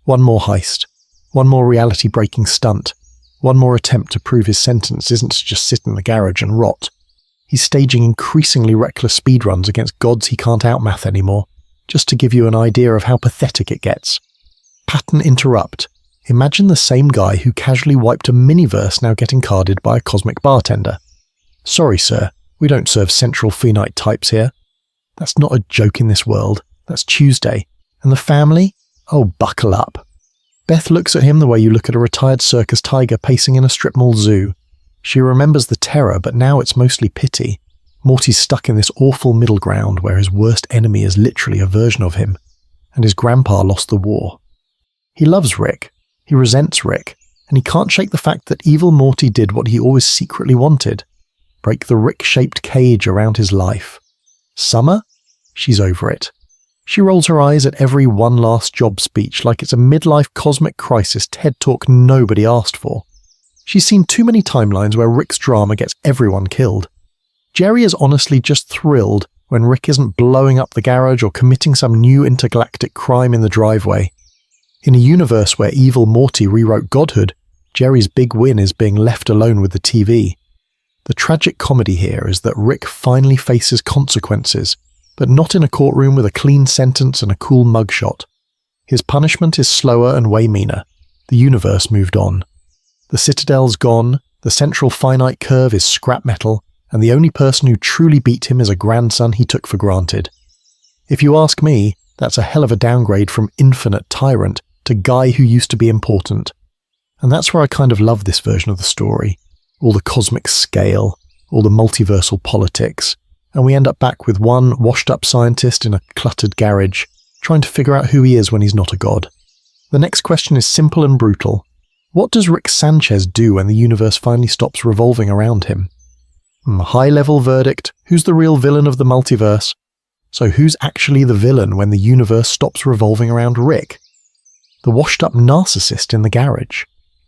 One more heist. One more reality-breaking stunt. One more attempt to prove his sentence isn't to just sit in the garage and rot. He's staging increasingly reckless speedruns against gods he can't outmath anymore, just to give you an idea of how pathetic it gets. Pattern interrupt. Imagine the same guy who casually wiped a miniverse now getting carded by a cosmic bartender. Sorry, sir, we don't serve central phenite types here. That's not a joke in this world. That's Tuesday. And the family? Oh, buckle up. Beth looks at him the way you look at a retired circus tiger pacing in a strip mall zoo. She remembers the terror, but now it's mostly pity. Morty's stuck in this awful middle ground where his worst enemy is literally a version of him, and his grandpa lost the war. He loves Rick, he resents Rick, and he can't shake the fact that Evil Morty did what he always secretly wanted: break the Rick-shaped cage around his life. Summer? She's over it. She rolls her eyes at every one last job speech like it's a midlife cosmic crisis TED Talk nobody asked for. She's seen too many timelines where Rick's drama gets everyone killed. Jerry is honestly just thrilled when Rick isn't blowing up the garage or committing some new intergalactic crime in the driveway. In a universe where Evil Morty rewrote godhood, Jerry's big win is being left alone with the TV. The tragic comedy here is that Rick finally faces consequences, but not in a courtroom with a clean sentence and a cool mugshot. His punishment is slower and way meaner. The universe moved on. The Citadel's gone, the central finite curve is scrap metal, and the only person who truly beat him is a grandson he took for granted. If you ask me, that's a hell of a downgrade from infinite tyrant to guy who used to be important. And that's where I kind of love this version of the story. All the cosmic scale, all the multiversal politics, and we end up back with one washed-up scientist in a cluttered garage, trying to figure out who he is when he's not a god. The next question is simple and brutal. What does Rick Sanchez do when the universe finally stops revolving around him? High-level verdict, who's the real villain of the multiverse? So who's actually the villain when the universe stops revolving around Rick? The washed-up narcissist in the garage?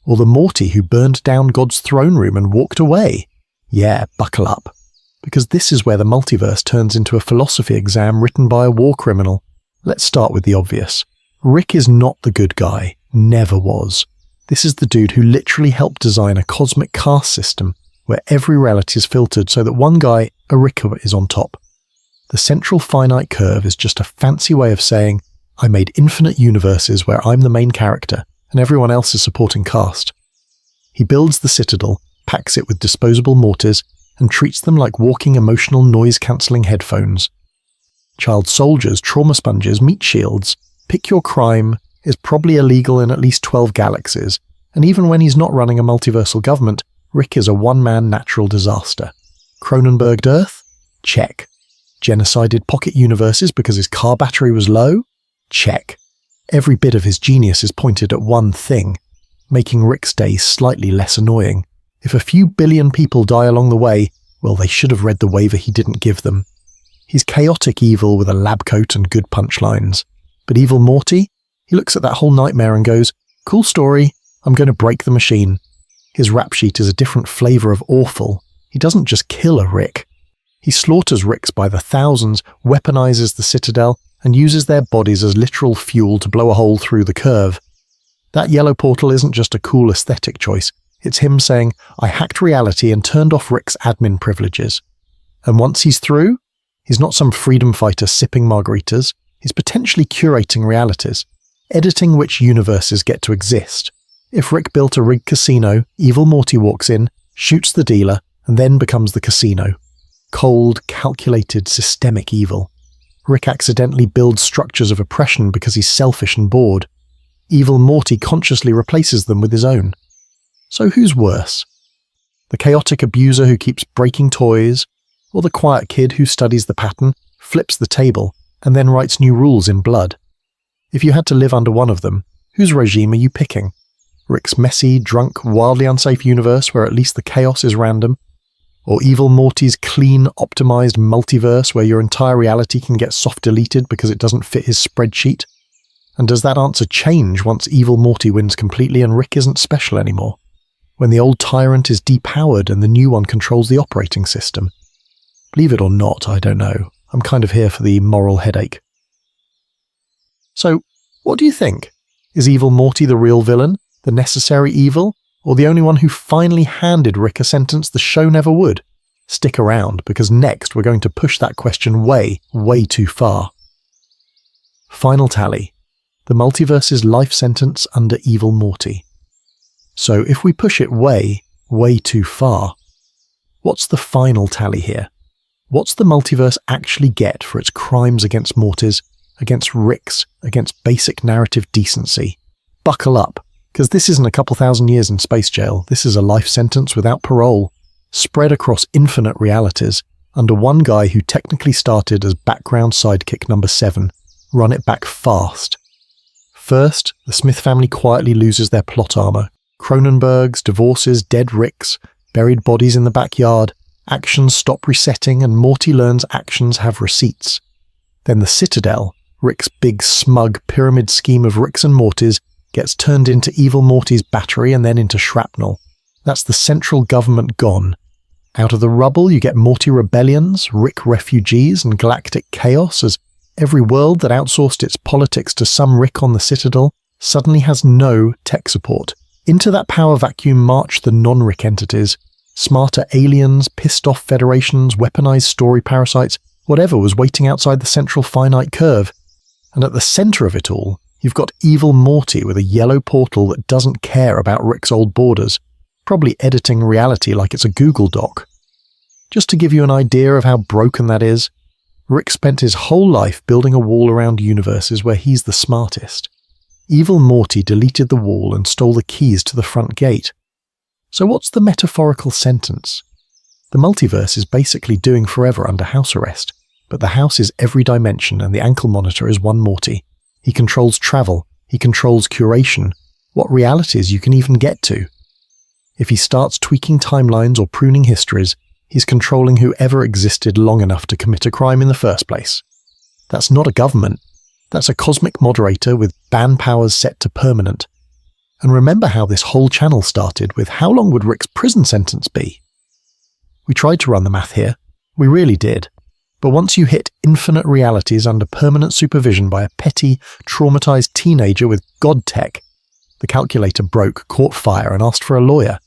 Or the Morty who burned down God's throne room and walked away? Yeah, buckle up. Because this is where the multiverse turns into a philosophy exam written by a war criminal. Let's start with the obvious. Rick is not the good guy. Never was. This is the dude who literally helped design a cosmic caste system where every reality is filtered so that one guy, a Ricker, is on top. The central finite curve is just a fancy way of saying, I made infinite universes where I'm the main character and everyone else is supporting cast. He builds the Citadel, packs it with disposable mortars, and treats them like walking emotional noise-cancelling headphones. Child soldiers, trauma sponges, meat shields, pick your crime, is probably illegal in at least 12 galaxies, and even when he's not running a multiversal government, Rick is a one-man natural disaster. Cronenberged Earth? Check. Genocided pocket universes because his car battery was low? Check. Every bit of his genius is pointed at one thing, making Rick's days slightly less annoying. If a few billion people die along the way, Well, they should have read the waiver he didn't give them. He's chaotic evil with a lab coat and good punchlines. But evil Morty? He looks at that whole nightmare and goes, "Cool story, I'm going to break the machine." His rap sheet is a different flavour of awful. He doesn't just kill a Rick. He slaughters Ricks by the thousands, weaponizes the Citadel, and uses their bodies as literal fuel to blow a hole through the curve. That yellow portal isn't just a cool aesthetic choice. It's him saying, "I hacked reality and turned off Rick's admin privileges." And once he's through, he's not some freedom fighter sipping margaritas. He's potentially curating realities, editing which universes get to exist. If Rick built a rigged casino, evil Morty walks in, shoots the dealer, and then becomes the casino. Cold, calculated, systemic evil. Rick accidentally builds structures of oppression because he's selfish and bored. Evil Morty consciously replaces them with his own. So who's worse? The chaotic abuser who keeps breaking toys, or the quiet kid who studies the pattern, flips the table, and then writes new rules in blood? If you had to live under one of them, whose regime are you picking? Rick's messy, drunk, wildly unsafe universe where at least the chaos is random? Or evil Morty's clean, optimized multiverse where your entire reality can get soft-deleted because it doesn't fit his spreadsheet? And does that answer change once evil Morty wins completely and Rick isn't special anymore? When the old tyrant is depowered and the new one controls the operating system? Believe it or not, I don't know. I'm kind of here for the moral headache. So, what do you think? Is evil Morty the real villain, the necessary evil, or the only one who finally handed Rick a sentence the show never would? Stick around, because next we're going to push that question way, way too far. Final tally. The multiverse's life sentence under evil Morty. So if we push it way, way too far, what's the final tally here? What's the multiverse actually get for its crimes against Mortys, against Ricks, against basic narrative decency? Buckle up, because this isn't a couple thousand years in space jail. This is a life sentence without parole, spread across infinite realities, under one guy who technically started as background sidekick number 7. Run it back fast. First, the Smith family quietly loses their plot armor. Cronenbergs, divorces, dead Ricks, buried bodies in the backyard, actions stop resetting and Morty learns actions have receipts. Then the Citadel, Rick's big smug pyramid scheme of Ricks and Mortys, gets turned into evil Morty's battery and then into shrapnel. That's the central government gone. Out of the rubble you get Morty rebellions, Rick refugees and galactic chaos as every world that outsourced its politics to some Rick on the Citadel suddenly has no tech support. Into that power vacuum march the non-Rick entities, smarter aliens, pissed-off federations, weaponized story parasites, whatever was waiting outside the central finite curve. And at the center of it all, you've got evil Morty with a yellow portal that doesn't care about Rick's old borders, probably editing reality like it's a Google Doc. Just to give you an idea of how broken that is, Rick spent his whole life building a wall around universes where he's the smartest. Evil Morty deleted the wall and stole the keys to the front gate. So what's the metaphorical sentence? The multiverse is basically doing forever under house arrest, but the house is every dimension and the ankle monitor is one Morty. He controls travel, he controls curation, what realities you can even get to. If he starts tweaking timelines or pruning histories, he's controlling whoever existed long enough to commit a crime in the first place. That's not a government. That's a cosmic moderator with ban powers set to permanent. And remember how this whole channel started with how long would Rick's prison sentence be? We tried to run the math here. We really did. But once you hit infinite realities under permanent supervision by a petty, traumatized teenager with God tech, the calculator broke, caught fire, and asked for a lawyer.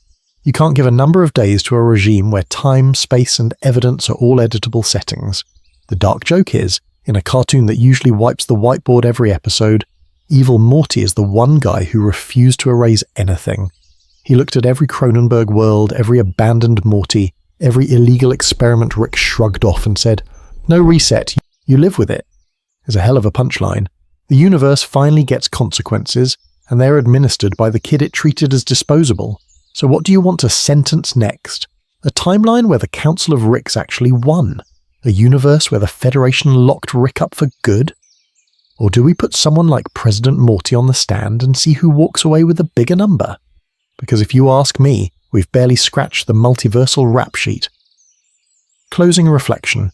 You can't give a number of days to a regime where time, space, and evidence are all editable settings. The dark joke is, in a cartoon that usually wipes the whiteboard every episode, evil Morty is the one guy who refused to erase anything. He looked at every Cronenberg world, every abandoned Morty, every illegal experiment Rick shrugged off and said, "No reset, you live with it." Is a hell of a punchline. The universe finally gets consequences, and they're administered by the kid it treated as disposable. So what do you want to sentence next? A timeline where the Council of Ricks actually won? A universe where the Federation locked Rick up for good? Or do we put someone like President Morty on the stand and see who walks away with a bigger number? Because if you ask me, we've barely scratched the multiversal rap sheet. Closing reflection.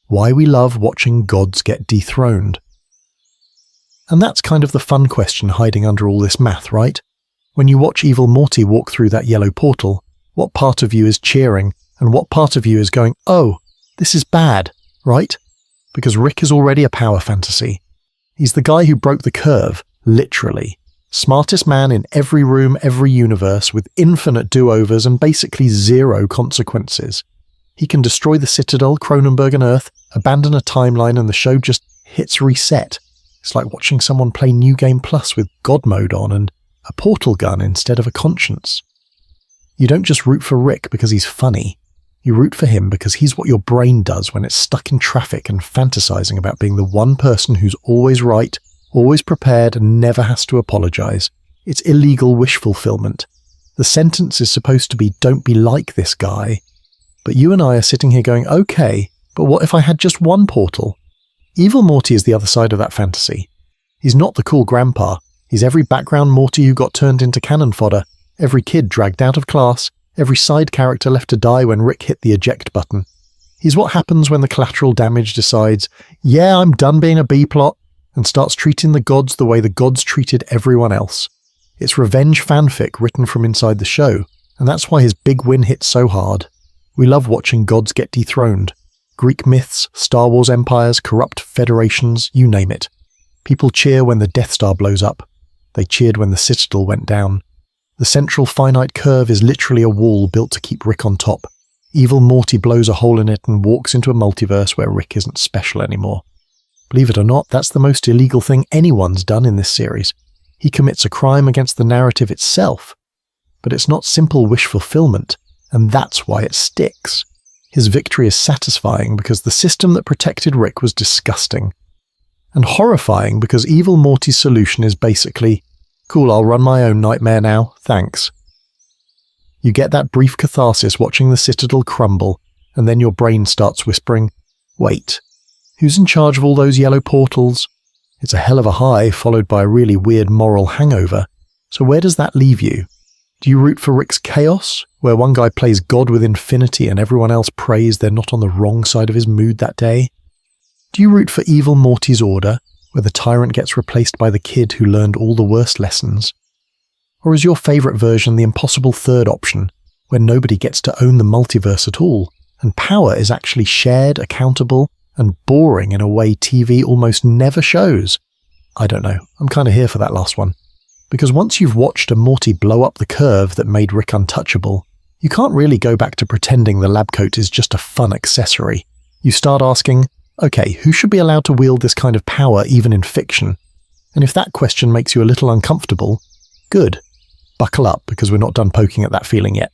Why we love watching gods get dethroned. And that's kind of the fun question hiding under all this math, right? When you watch evil Morty walk through that yellow portal, what part of you is cheering and what part of you is going, oh, this is bad, right? Because Rick is already a power fantasy. He's the guy who broke the curve, literally. Smartest man in every room, every universe, with infinite do-overs and basically zero consequences. He can destroy the Citadel, Cronenberg and Earth, abandon a timeline, and the show just hits reset. It's like watching someone play New Game Plus with God mode on and a portal gun instead of a conscience. You don't just root for Rick because he's funny. You root for him because he's what your brain does when it's stuck in traffic and fantasizing about being the one person who's always right, always prepared, and never has to apologize. It's illegal wish fulfillment. The sentence is supposed to be, don't be like this guy. But you and I are sitting here going, okay, but what if I had just one portal? Evil Morty is the other side of that fantasy. He's not the cool grandpa. He's every background Morty who got turned into cannon fodder, every kid dragged out of class, every side character left to die when Rick hit the eject button. He's what happens when the collateral damage decides, yeah, I'm done being a B-plot, and starts treating the gods the way the gods treated everyone else. It's revenge fanfic written from inside the show, and that's why his big win hit so hard. We love watching gods get dethroned. Greek myths, Star Wars empires, corrupt federations, you name it. People cheer when the Death Star blows up. They cheered when the Citadel went down. The central finite curve is literally a wall built to keep Rick on top. Evil Morty blows a hole in it and walks into a multiverse where Rick isn't special anymore. Believe it or not, that's the most illegal thing anyone's done in this series. He commits a crime against the narrative itself. But it's not simple wish fulfillment, and that's why it sticks. His victory is satisfying because the system that protected Rick was disgusting. And horrifying because Evil Morty's solution is basically, cool, I'll run my own nightmare now, thanks. You get that brief catharsis watching the Citadel crumble, and then your brain starts whispering, wait, who's in charge of all those yellow portals? It's a hell of a high, followed by a really weird moral hangover. So where does that leave you? Do you root for Rick's chaos, where one guy plays God with infinity and everyone else prays they're not on the wrong side of his mood that day? Do you root for Evil Morty's order, where the tyrant gets replaced by the kid who learned all the worst lessons? Or is your favourite version the impossible third option, where nobody gets to own the multiverse at all, and power is actually shared, accountable, and boring in a way TV almost never shows? I don't know, I'm kind of here for that last one. Because once you've watched a Morty blow up the curve that made Rick untouchable, you can't really go back to pretending the lab coat is just a fun accessory. You start asking, okay, who should be allowed to wield this kind of power even in fiction? And if that question makes you a little uncomfortable, good. Buckle up, because we're not done poking at that feeling yet.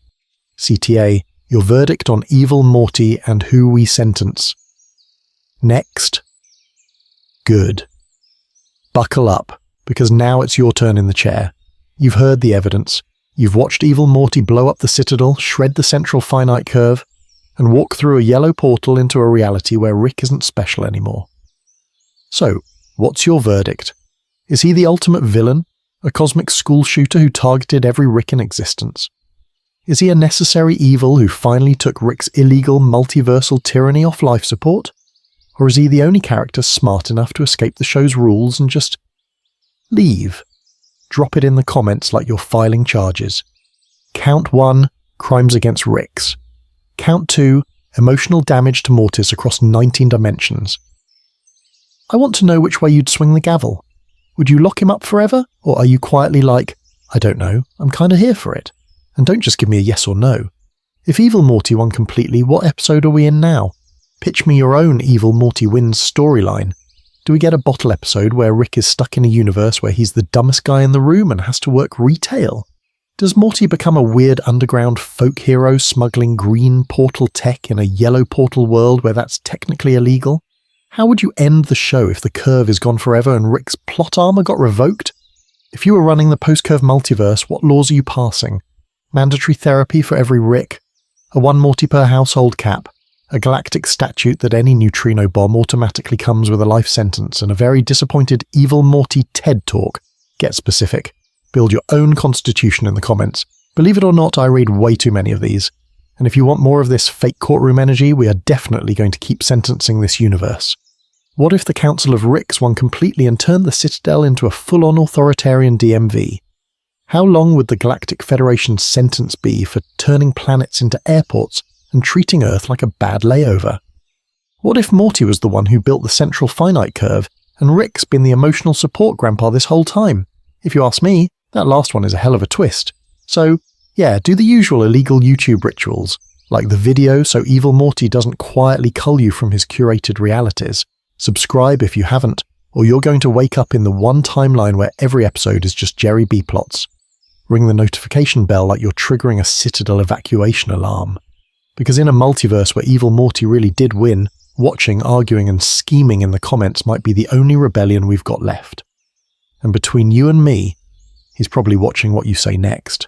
CTA, your verdict on Evil Morty and who we sentence. Next. Good. Buckle up, because now it's your turn in the chair. You've heard the evidence. You've watched Evil Morty blow up the Citadel, shred the central finite curve, and walk through a yellow portal into a reality where Rick isn't special anymore. So, what's your verdict? Is he the ultimate villain? A cosmic school shooter who targeted every Rick in existence? Is he a necessary evil who finally took Rick's illegal multiversal tyranny off life support? Or is he the only character smart enough to escape the show's rules and just leave? Drop it in the comments like you're filing charges. Count 1, crimes against Ricks. Count 2, emotional damage to Mortis across 19 dimensions. I want to know which way you'd swing the gavel. Would you lock him up forever, or are you quietly like, I don't know, I'm kinda here for it? And don't just give me a yes or no. If Evil Morty won completely, what episode are we in now? Pitch me your own Evil Morty wins storyline. Do we get a bottle episode where Rick is stuck in a universe where he's the dumbest guy in the room and has to work retail? Does Morty become a weird underground folk hero smuggling green portal tech in a yellow portal world where that's technically illegal? How would you end the show if the curve is gone forever and Rick's plot armor got revoked? If you were running the post-curve multiverse, what laws are you passing? Mandatory therapy for every Rick? A 1 Morty per household cap? A galactic statute that any neutrino bomb automatically comes with a life sentence, and a very disappointed Evil Morty TED Talk? Get specific. Build your own constitution in the comments. Believe it or not, I read way too many of these. And if you want more of this fake courtroom energy, we are definitely going to keep sentencing this universe. What if the Council of Ricks won completely and turned the Citadel into a full-on authoritarian DMV? How long would the Galactic Federation's sentence be for turning planets into airports and treating Earth like a bad layover? What if Morty was the one who built the central finite curve and Rick's been the emotional support grandpa this whole time? If you ask me, that last one is a hell of a twist. So, yeah, do the usual illegal YouTube rituals, like the video so evil Morty doesn't quietly cull you from his curated realities. Subscribe if you haven't, or you're going to wake up in the one timeline where every episode is just Jerry B plots. Ring the notification bell like you're triggering a Citadel evacuation alarm. Because in a multiverse where evil Morty really did win, watching, arguing and scheming in the comments might be the only rebellion we've got left. And between you and me, he's probably watching what you say next.